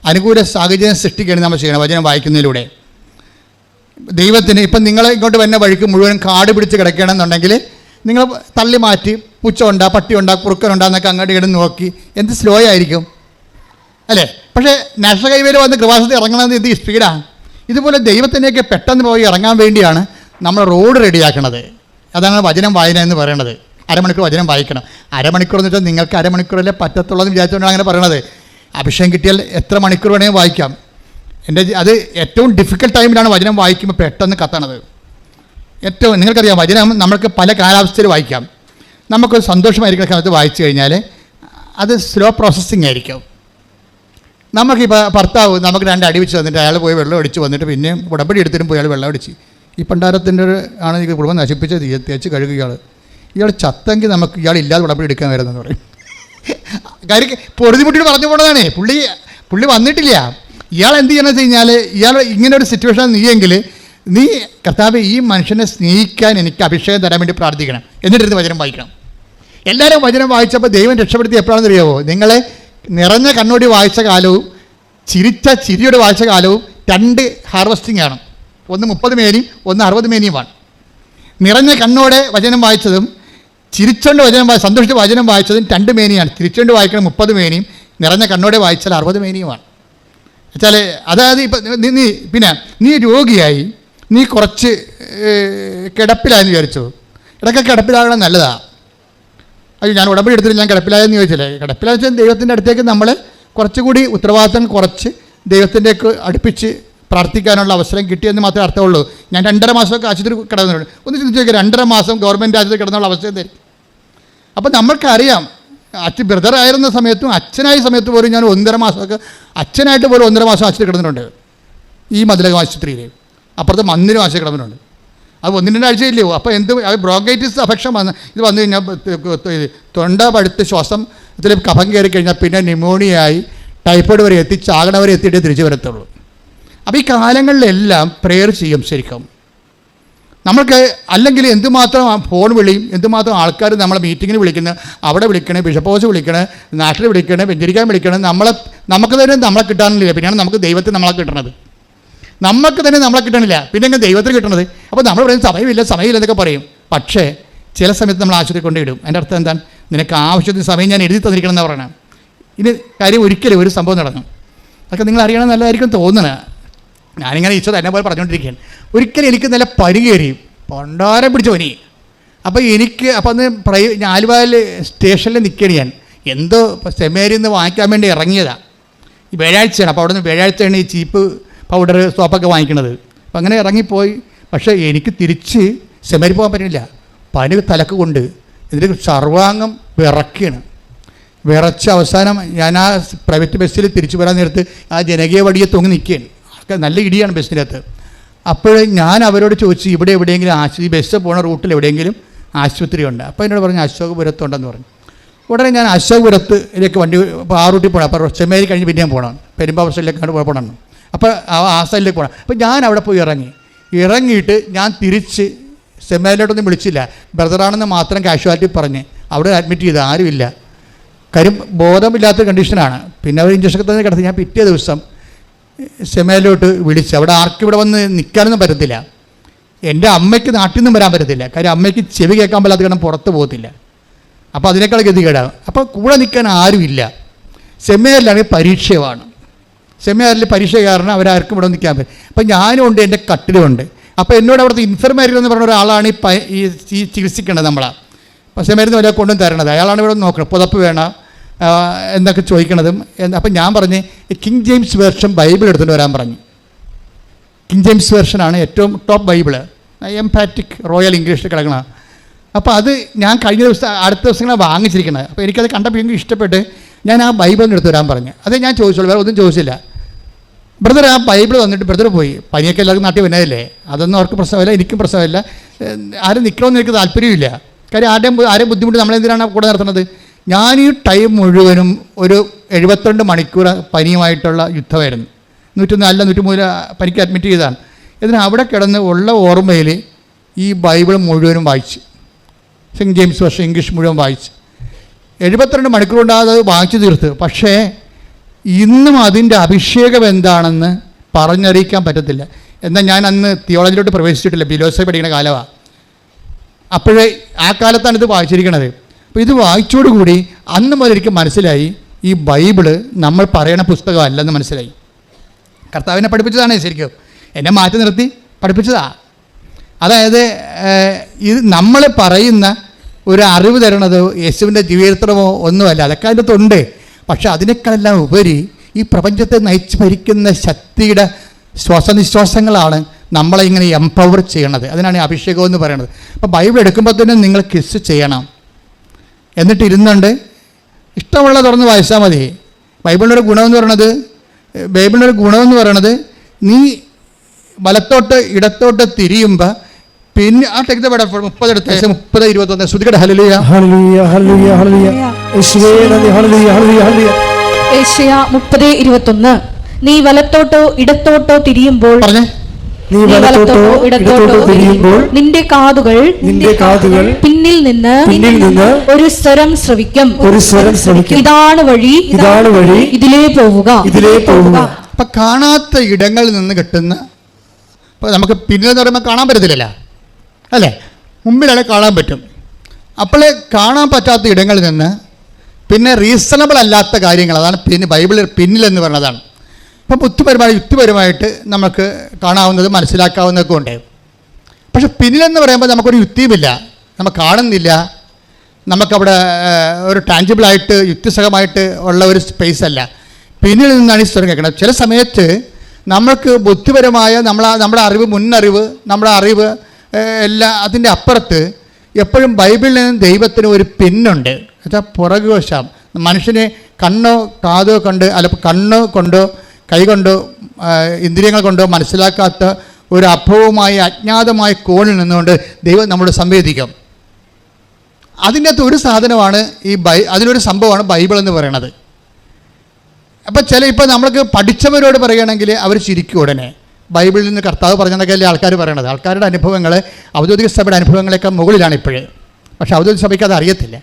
അനുകൂല സാഹചര്യം സൃഷ്ടിക്കുകയാണ് നമ്മൾ ചെയ്യണം വചനം വായിക്കുന്നതിലൂടെ. ദൈവത്തിന് ഇപ്പം നിങ്ങളെ ഇങ്ങോട്ട് വരുന്ന വഴിക്ക് മുഴുവൻ കാട് പിടിച്ച് കിടക്കണമെന്നുണ്ടെങ്കിൽ നിങ്ങൾ തള്ളി മാറ്റി പൂച്ച ഉണ്ടാ, പട്ടി ഉണ്ടാ, കുറുക്കനുണ്ടാന്നൊക്കെ അങ്ങോട്ട് ഇടന്ന് നോക്കി എന്ത് സ്ലോ ആയിരിക്കും. അല്ലേ? പക്ഷേ നാഷണൽ ഹൈവേയിൽ വന്ന് കൃപാസനത്തിൽ ഇറങ്ങണമെന്ന് എന്ത് സ്പീഡാണ്. ഇതുപോലെ ദൈവത്തിൻ്റെയൊക്കെ പെട്ടെന്ന് പോയി ഇറങ്ങാൻ വേണ്ടിയാണ് നമ്മൾ റോഡ് റെഡിയാക്കണത്. അതാണ് വചനം വായന എന്ന് പറയുന്നത്. അരമണിക്കൂർ വചനം വായിക്കണം. അരമണിക്കൂർ എന്ന് വെച്ചാൽ നിങ്ങൾക്ക് അരമണിക്കൂറല്ലേ പറ്റത്തുള്ളൂ എന്ന് വിചാരിച്ചുകൊണ്ടാണ് അങ്ങനെ പറയണത്. അഭിഷേകം കിട്ടിയാൽ എത്ര മണിക്കൂർ വേണമെങ്കിൽ വായിക്കാം. അത് ഏറ്റവും ഡിഫിക്കൽട്ട് ടൈമിലാണ് വചനം വായിക്കുമ്പോൾ പെട്ടെന്ന് കത്തണത്. ഏറ്റവും നിങ്ങൾക്കറിയാം, വചനം നമ്മൾക്ക് പല കാലാവസ്ഥയിൽ വായിക്കാം. നമുക്കൊരു സന്തോഷമായിരിക്കുന്ന സമയത്ത് വായിച്ചു കഴിഞ്ഞാൽ അത് സ്ലോ പ്രോസസ്സിങ് ആയിരിക്കും. നമുക്കിപ്പോൾ ഭർത്താവ് നമുക്ക് 2 അടി വെച്ച് തന്നിട്ട് അയാൾ പോയി വെള്ളം അടിച്ച് വന്നിട്ട് പിന്നെ ഉടമ്പടി എടുത്തിട്ടും പോയി അയാൾ വെള്ളം അടിച്ച് ഈ പണ്ടാരത്തിൻ്റെ ആണ് ഈ കുടുംബം നശിപ്പിച്ചത്, തേച്ച് കഴുകുക. ഇയാൾ ചത്തെങ്കിൽ നമുക്ക് ഇയാളില്ലാതെ ഉടമ്പടി എടുക്കാൻ വരുന്നതെന്ന് പറയും. കാര്യം പൊറുതിമുട്ടിട്ട് പറഞ്ഞു പോണതാണേ. പുള്ളി വന്നിട്ടില്ല. ഇയാൾ എന്ത് ചെയ്യണമെന്ന് വെച്ച് കഴിഞ്ഞാൽ, ഇയാൾ ഇങ്ങനെ ഒരു സിറ്റുവേഷൻ നീയെങ്കിൽ നീ കർത്താവ് ഈ മനുഷ്യനെ സ്നേഹിക്കാൻ എനിക്ക് അഭിഷേകം തരാൻ വേണ്ടി പ്രാർത്ഥിക്കണം, എന്നിട്ടിരുന്ന് വചനം വായിക്കണം. എല്ലാവരും വചനം വായിച്ചപ്പോൾ ദൈവം രക്ഷപ്പെടുത്തി എപ്പോഴാണെന്ന് അറിയാമോ? നിങ്ങളെ നിറഞ്ഞ കണ്ണോടി വായിച്ച കാലവും ചിരിച്ച ചിരിയോട് വായിച്ച കാലവും 2 ഹാർവസ്റ്റിംഗ് ആണ്. ഒന്ന് 30 മേനിയും ഒന്ന് 60 മേനിയുമാണ്. നിറഞ്ഞ കണ്ണോടെ വചനം വായിച്ചതും ചിരിച്ചോണ്ട് സന്തോഷിച്ച് വചനം വായിച്ചതും 2 മേനിയാണ്. ചിരിച്ചോണ്ട് വായിക്കണം 30 മേനിയും, നിറഞ്ഞ കണ്ണോടെ വായിച്ചാൽ 60 മേനിയുമാണ്. വെച്ചാൽ അതായത് ഇപ്പം നീ രോഗിയായി, നീ കുറച്ച് കിടപ്പിലായെന്ന് വിചാരിച്ചോ. ഇടയ്ക്ക് കിടപ്പിലാകണം നല്ലതാണ്. അയ്യോ ഞാൻ ഉടമ്പടി എടുത്തിട്ട് ഞാൻ കിടപ്പിലായെന്ന് ചോദിച്ചില്ലേ. കിടപ്പിലാന്ന് വെച്ചാൽ ദൈവത്തിൻ്റെ അടുത്തേക്ക് നമ്മൾ കുറച്ചുകൂടി ഉത്തരവാദിത്തം കുറച്ച് ദൈവത്തിൻ്റെയൊക്കെ അടുപ്പിച്ച് പ്രാർത്ഥിക്കാനുള്ള അവസരം കിട്ടിയെന്ന് മാത്രമേ അർത്ഥമുള്ളൂ. ഞാൻ 2.5 മാസമൊക്കെ ആശുപത്രി കിടന്നിട്ടുണ്ട്. ഒന്ന് ചിന്തിച്ച് നോക്കിയാൽ 2.5 മാസം ഗവൺമെൻറ് ആശുപത്രി കിടന്നുള്ള അവസ്ഥ എന്തായിരിക്കും? അപ്പോൾ നമ്മൾക്കറിയാം, ബ്രദർ ആയിരുന്ന സമയത്തും അച്ഛനായ സമയത്ത് പോലും ഞാൻ 1.5 മാസമൊക്കെ അച്ഛനായിട്ട് പോലും 1.5 മാസം ആശുപത്രി കിടന്നിട്ടുണ്ട്. ഈ മതിലകം ആശുപത്രിയിൽ അപ്പുറത്ത് മന്ദിരം ആശുപത്രി കിടന്നിട്ടുണ്ട്. അത് 1-2 ആഴ്ചയില്ലയോ. അപ്പോൾ ബ്രോങ്കൈറ്റിസ് അഫക്ഷൻ ഇത് വന്നു കഴിഞ്ഞാൽ തൊണ്ട പഴുത്ത് ശ്വാസം ഇതിൽ കഫം കയറി കഴിഞ്ഞാൽ പിന്നെ ന്യൂമോണിയായി ടൈഫോയിഡ് വരെ എത്തി ചാകണ വരെ എത്തിയിട്ടേ തിരിച്ചു വരത്തുള്ളൂ. അപ്പോൾ ഈ കാലങ്ങളിലെല്ലാം പ്രെയർ ചെയ്യും ശരിക്കും. നമ്മൾക്ക് അല്ലെങ്കിൽ എന്തുമാത്രം ഫോൺ വിളിയും, എന്തുമാത്രം ആൾക്കാർ നമ്മളെ മീറ്റിങ്ങിന് വിളിക്കുന്നത്, അവിടെ വിളിക്കണേ, ബിഷപ്പ് ഹൗസ് വിളിക്കണേ, നാട്ടിൽ വിളിക്കണേ, വെഞ്ചരിക്കാൻ വിളിക്കണേ. നമുക്ക് തന്നെ നമ്മളെ കിട്ടാനില്ല. പിന്നെയാണ് നമുക്ക് ദൈവത്തിന് നമ്മളെ കിട്ടണത്. നമുക്ക് തന്നെ നമ്മളെ കിട്ടണില്ല, പിന്നെ എങ്ങനെ ദൈവത്തിന് കിട്ടണത്? അപ്പോൾ നമ്മൾ പറയുന്നത് സമയമില്ല എന്നൊക്കെ പറയും. പക്ഷേ ചില സമയത്ത് നമ്മൾ ആശുപത്രി കൊണ്ടിടും. അതിൻ്റെ അർത്ഥം എന്താണ്? നിനക്ക് ആവശ്യത്തിന് സമയം ഞാൻ എഴുതി തന്നിരിക്കണം എന്ന് പറയണം. ഇത് കാര്യം ഒരിക്കലും ഒരു സംഭവം നടക്കും. അതൊക്കെ നിങ്ങൾ അറിയണം, നല്ലതായിരിക്കും തോന്നണേ. ഞാനിങ്ങനെ ഈശോ തന്നെ പോലെ പറഞ്ഞുകൊണ്ടിരിക്കുകയാണ്. ഒരിക്കലും എനിക്ക് നല്ല പനി കയറി, പണ്ടാരം പിടിച്ച പനി. അപ്പോൾ അന്ന് ആലുവയിൽ സ്റ്റേഷനിൽ നിൽക്കുകയാണ് ഞാൻ. എന്തോ സെമേരിയിൽ നിന്ന് വാങ്ങിക്കാൻ വേണ്ടി ഇറങ്ങിയതാണ്. ഈ വ്യാഴാഴ്ചയാണ്. അപ്പോൾ അവിടെ നിന്ന് വ്യാഴാഴ്ചയാണ് ഈ ചീപ്പ് പൗഡർ സോപ്പൊക്കെ വാങ്ങിക്കണത്. അപ്പോൾ അങ്ങനെ ഇറങ്ങിപ്പോയി. പക്ഷേ എനിക്ക് തിരിച്ച് സെമേരി പോകാൻ പറ്റില്ല. പനി തലക്ക് കൊണ്ട് എന്നിട്ട് സർവാംഗം വിറയ്ക്കുകയാണ്. വിറച്ച അവസാനം ഞാൻ ആ പ്രൈവറ്റ് ബസ്സിൽ തിരിച്ചു വരാൻ നേരത്ത് ആ ജനകീയ വടിയെ തൂങ്ങി നിൽക്കുകയാണ്. നല്ല ഇടിയാണ് ബസ്സിനകത്ത്. അപ്പോൾ ഞാൻ അവരോട് ചോദിച്ചു, ഇവിടെ എവിടെയെങ്കിലും ഈ ബസ് പോണ റൂട്ടിൽ എവിടെയെങ്കിലും ആശുപത്രി ഉണ്ട്? അപ്പോൾ എന്നോട് പറഞ്ഞു അശോകപുരത്തുണ്ടെന്ന് പറഞ്ഞു. ഉടനെ ഞാൻ അശോകപുരത്തിലേക്ക് വണ്ടി അപ്പോൾ ആ റൂട്ടിൽ പോകണം. അപ്പോൾ ചെമ്മേരി കഴിഞ്ഞ് പിന്നെയും പോകണം, പെരുമ്പാവൂർ സൈഡിലേക്കാണ് പോകണം. അപ്പോൾ ആ സൈഡിലേക്ക് പോകണം. അപ്പോൾ ഞാൻ അവിടെ പോയി ഇറങ്ങിയിട്ട് ഞാൻ തിരിച്ച് സെമ്മേരിലോട്ടൊന്നും വിളിച്ചില്ല. ബ്രദറാണെന്ന് മാത്രം കാഷ്വാലിറ്റി പറഞ്ഞ് അവിടെ അഡ്മിറ്റ് ചെയ്ത് ആരുമില്ല. കാര്യം ബോധമില്ലാത്ത കണ്ടീഷനാണ്. പിന്നെ അവർ ഇഞ്ചക്ഷനൊക്കെ തന്നെ കിടത്തി. ഞാൻ പിറ്റേ ദിവസം സെമേലോട്ട് വിളിച്ച് അവിടെ ആർക്കും ഇവിടെ വന്ന് നിൽക്കാനൊന്നും പറ്റത്തില്ല. എൻ്റെ അമ്മയ്ക്ക് നാട്ടിൽ നിന്നും വരാൻ പറ്റത്തില്ല. കാര്യം അമ്മയ്ക്ക് ചെവി കേൾക്കാൻ പറ്റാത്ത കാരണം പുറത്ത് പോകത്തില്ല. അപ്പോൾ അതിനേക്കാൾ ഗതികേടാകും. അപ്പോൾ കൂടെ നിൽക്കാൻ ആരുമില്ല. സെമിനാറിലാണെങ്കിൽ പരീക്ഷയുമാണ്. സെമിനാറിൽ പരീക്ഷ കാരണം അവരാർക്കും ഇവിടെ നിൽക്കാൻ പറ്റും. അപ്പം ഞാനും ഉണ്ട്, എൻ്റെ കട്ടിലുമുണ്ട്. അപ്പോൾ എന്നോട് അവിടുത്തെ ഇൻഫർമേറ്റർ എന്ന് പറഞ്ഞ ഒരാളാണ് ഈ ചികിത്സിക്കേണ്ടത് നമ്മളാണ്. അപ്പോൾ സെമിനാറിൽ വല്ല കൊണ്ടും തരണത് അയാളാണ് ഇവിടെ നോക്കണം. പുതപ്പ് വേണം എന്നൊക്കെ ചോദിക്കണതും. അപ്പം ഞാൻ പറഞ്ഞ് കിങ് ജെയിംസ് വേർഷൻ ബൈബിൾ എടുത്തുകൊണ്ട് വരാൻ പറഞ്ഞു. കിങ് ജെയിംസ് വേർഷനാണ് ഏറ്റവും ടോപ്പ് ബൈബിള്, എംപാറ്റിക് റോയൽ ഇംഗ്ലീഷിൽ കിടക്കണ. അപ്പോൾ അത് ഞാൻ കഴിഞ്ഞ അടുത്ത ദിവസങ്ങളാണ് വാങ്ങിച്ചിരിക്കുന്നത്. അപ്പോൾ എനിക്കത് കണ്ടപ്പോൾ എനിക്ക് ഇഷ്ടപ്പെട്ട് ഞാൻ ആ ബൈബിളിന് എടുത്ത് വരാൻ പറഞ്ഞു. അതേ ഞാൻ ചോദിച്ചോളൂ, വേറെ ഒന്നും ചോദിച്ചില്ല. ബ്രദർ ആ ബൈബിൾ വന്നിട്ട് ബ്രദർ പോയി. പനിയൊക്കെ എല്ലാവർക്കും നാട്ടിൽ വന്നതല്ലേ, അതൊന്നും അവർക്ക് പ്രശ്നമില്ല, എനിക്കും പ്രശ്നമില്ല. ആരും നിൽക്കണമെന്ന് എനിക്ക് താല്പര്യമില്ല. കാര്യം ആരെയും ബുദ്ധിമുട്ട് നമ്മളെന്തിനാണ് കൂടെ നടത്തുന്നത്? ഞാൻ ഈ ടൈം മുഴുവനും ഒരു 72 മണിക്കൂർ പനിയുമായിട്ടുള്ള യുദ്ധമായിരുന്നു. 103 പനിക്ക് അഡ്മിറ്റ് ചെയ്തതാണ്. ഇതിന് അവിടെ കിടന്ന് ഉള്ള ഓർമ്മയിൽ ഈ ബൈബിൾ മുഴുവനും വായിച്ച്, കിങ് ജെയിംസ് വേർഷൻ ഇംഗ്ലീഷ് മുഴുവൻ വായിച്ച് 72 മണിക്കൂർ കൊണ്ട് അത് വായിച്ചു തീർത്ത്. പക്ഷേ ഇന്നും അതിൻ്റെ അഭിഷേകം എന്താണെന്ന് പറഞ്ഞറിയിക്കാൻ പറ്റത്തില്ല. എന്നാൽ ഞാൻ അന്ന് തിയോളജിയിലോട്ട് പ്രവേശിച്ചിട്ടില്ല, ഫിലോസഫി പഠിക്കുന്ന കാലമാണ്. അപ്പോഴേ ആ കാലത്താണ് ഇത് വായിച്ചിരിക്കണത്. അപ്പോൾ ഇത് വായിച്ചോടുകൂടി അന്ന് മുതൽ എനിക്ക് മനസ്സിലായി ഈ ബൈബിള് നമ്മൾ പറയണ പുസ്തകമല്ലെന്ന് മനസ്സിലായി. കർത്താവിനെ പഠിപ്പിച്ചതാണ് ശരിക്കും, എന്നെ മാറ്റി നിർത്തി പഠിപ്പിച്ചതാ. അതായത് ഇത് നമ്മൾ പറയുന്ന ഒരു അറിവ് തരണത് യേശുവിൻ്റെ ജീവചരിത്രമോ ഒന്നുമല്ല, അതൊക്കെ അതിൻ്റെ അകത്തുണ്ട്. പക്ഷെ അതിനേക്കാളെല്ലാം ഉപരി ഈ പ്രപഞ്ചത്തെ നയിച്ച് ഭരിക്കുന്ന ശക്തിയുടെ ശ്വാസനിശ്വാസങ്ങളാണ് നമ്മളെ ഇങ്ങനെ എംപവർ ചെയ്യണത്. അതിനാണ് ഈ അഭിഷേകം എന്ന് പറയുന്നത്. അപ്പോൾ ബൈബിൾ എടുക്കുമ്പോൾ തന്നെ നിങ്ങൾ കിസ് ചെയ്യണം. എന്നിട്ട് ഇരുന്നുകൊണ്ട് ഇഷ്ടമുള്ള തുറന്ന് വായിച്ചാൽ മതി. ബൈബിളിൻ്റെ ഒരു ഗുണമെന്ന് പറയണത് നീ വലത്തോട്ട് ഇടത്തോട്ട് തിരിയുമ്പോൾ പിന്നെ ആ ടെക്സ്റ്റ് 30 എടുത്ത് 30-21 ശ്രുതികട ഹല്ലേലൂയ ഹല്ലേലൂയ ഹല്ലേലൂയ ഹല്ലേലൂയ യേശുവേ നന്ദി ഹല്ലേലൂയ ഹല്ലേലൂയ ഹല്ലേലൂയ. ഏശയ്യ 30:21 നീ വലത്തോട്ടോ ഇടത്തോട്ടോ തിരിയുമ്പോൾ പറഞ്ഞേ. നീ വലത്തോട്ടോ ഇടത്തോട്ടോ തിരിയുമ്പോൾ നിന്റെ കാതുകൾ പിന്നിൽ നിന്ന് ഒരു സ്വരം ശ്രവിക്കും. ഇതാണ് വഴി ഇതിലേ പോവുക. അപ്പം കാണാത്ത ഇടങ്ങളിൽ നിന്ന് കിട്ടുന്ന, ഇപ്പോൾ നമുക്ക് പിന്നിലെന്ന് പറയുമ്പോൾ കാണാൻ പറ്റത്തില്ലല്ലോ അല്ലേ, മുമ്പിലാണ് കാണാൻ പറ്റും. അപ്പോൾ കാണാൻ പറ്റാത്ത ഇടങ്ങളിൽ നിന്ന് പിന്നെ റീസണബിൾ അല്ലാത്ത കാര്യങ്ങൾ, അതാണ് ബൈബിളിൽ പിന്നിലെന്ന് പറയുന്നതാണ്. അപ്പം യുക്തിപരമായിട്ട് നമുക്ക് കാണാവുന്നത് മനസ്സിലാക്കാവുന്നതൊക്കെ ഉണ്ട്. പക്ഷെ പിന്നിലെന്ന് പറയുമ്പോൾ നമുക്കൊരു യുക്തിയുമില്ല, നമുക്ക് കാണുന്നില്ല, നമുക്കവിടെ ഒരു ടാഞ്ചിബിളായിട്ട് യുക്തിസഹമായിട്ട് ഉള്ള ഒരു സ്പേസ് അല്ല. പിന്നിൽ നിന്നാണ് ഈ സ്വരം കേൾക്കുന്നത്. ചില സമയത്ത് നമ്മൾക്ക് ബുദ്ധിപരമായ നമ്മുടെ അറിവ്, മുന്നറിവ്, നമ്മുടെ അറിവ് എല്ലാം അതിൻ്റെ അപ്പുറത്ത് എപ്പോഴും ബൈബിളിൽ നിന്ന് ദൈവത്തിന് ഒരു പിന്നുണ്ട്. എന്നുവെച്ചാൽ പുറകുവശം മനുഷ്യനെ കണ്ണോ കാതോ കൊണ്ട് കണ്ണോ കൊണ്ടോ കൈ കൊണ്ടോ ഇന്ദ്രിയങ്ങൾ കൊണ്ടോ മനസ്സിലാക്കാത്ത ഒരു അഭവമായ അജ്ഞാതമായ കോണിൽ നിന്നുകൊണ്ട് ദൈവം നമ്മളോട് സംവേദിക്കും. അതിൻ്റെ അകത്ത് ഒരു സാധനമാണ് അതിലൊരു സംഭവമാണ് ബൈബിൾ എന്ന് പറയുന്നത്. അപ്പം ഇപ്പോൾ നമ്മൾക്ക് പഠിച്ചവരോട് പറയുകയാണെങ്കിൽ അവർ ചിരിക്കും ഉടനെ. ബൈബിളിൽ നിന്ന് കർത്താവ് പറഞ്ഞതൊക്കെയല്ലേ ആൾക്കാർ പറയണത്. ആൾക്കാരുടെ അനുഭവങ്ങൾ ഔദ്യോഗിക സഭയുടെ അനുഭവങ്ങളെക്കാൾ മുകളിലാണ് ഇപ്പോഴും. പക്ഷേ ഔദ്യോഗിക സഭയ്ക്ക് അത് അറിയത്തില്ല.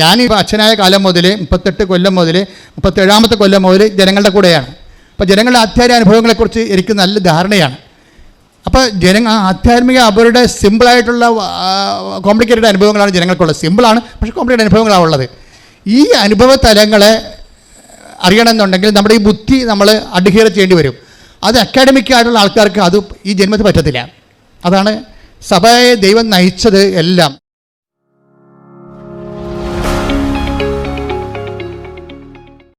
ഞാനിപ്പോൾ അച്ഛനായ കാലം മുതൽ 38 കൊല്ലം മുതൽ 37ാമത്തെ കൊല്ലം മുതൽ ജനങ്ങളുടെ കൂടെയാണ്. അപ്പോൾ ജനങ്ങളുടെ ആധ്യാത്മിക അനുഭവങ്ങളെക്കുറിച്ച് എനിക്ക് നല്ല ധാരണയാണ്. അപ്പോൾ ആധ്യാത്മിക അവരുടെ സിമ്പിളായിട്ടുള്ള കോംപ്ലിക്കേറ്റഡ് അനുഭവങ്ങളാണ് ജനങ്ങൾക്കുള്ളത്. സിമ്പിളാണ്, പക്ഷേ കോംപ്ലിക്കേറ്റഡ് അനുഭവങ്ങളാണ് ഉള്ളത്. ഈ അനുഭവ തലങ്ങളെ അറിയണമെന്നുണ്ടെങ്കിൽ നമ്മുടെ ഈ ബുദ്ധി നമ്മൾ അഡ്ഹിയർ ചെയ്യേണ്ടി വരും. അത് അക്കാഡമിക്കായിട്ടുള്ള ആൾക്കാർക്ക് അത് ഈ ജന്മത്തിൽ പറ്റത്തില്ല. അതാണ് സഭയെ ദൈവം നയിച്ചത് എല്ലാം.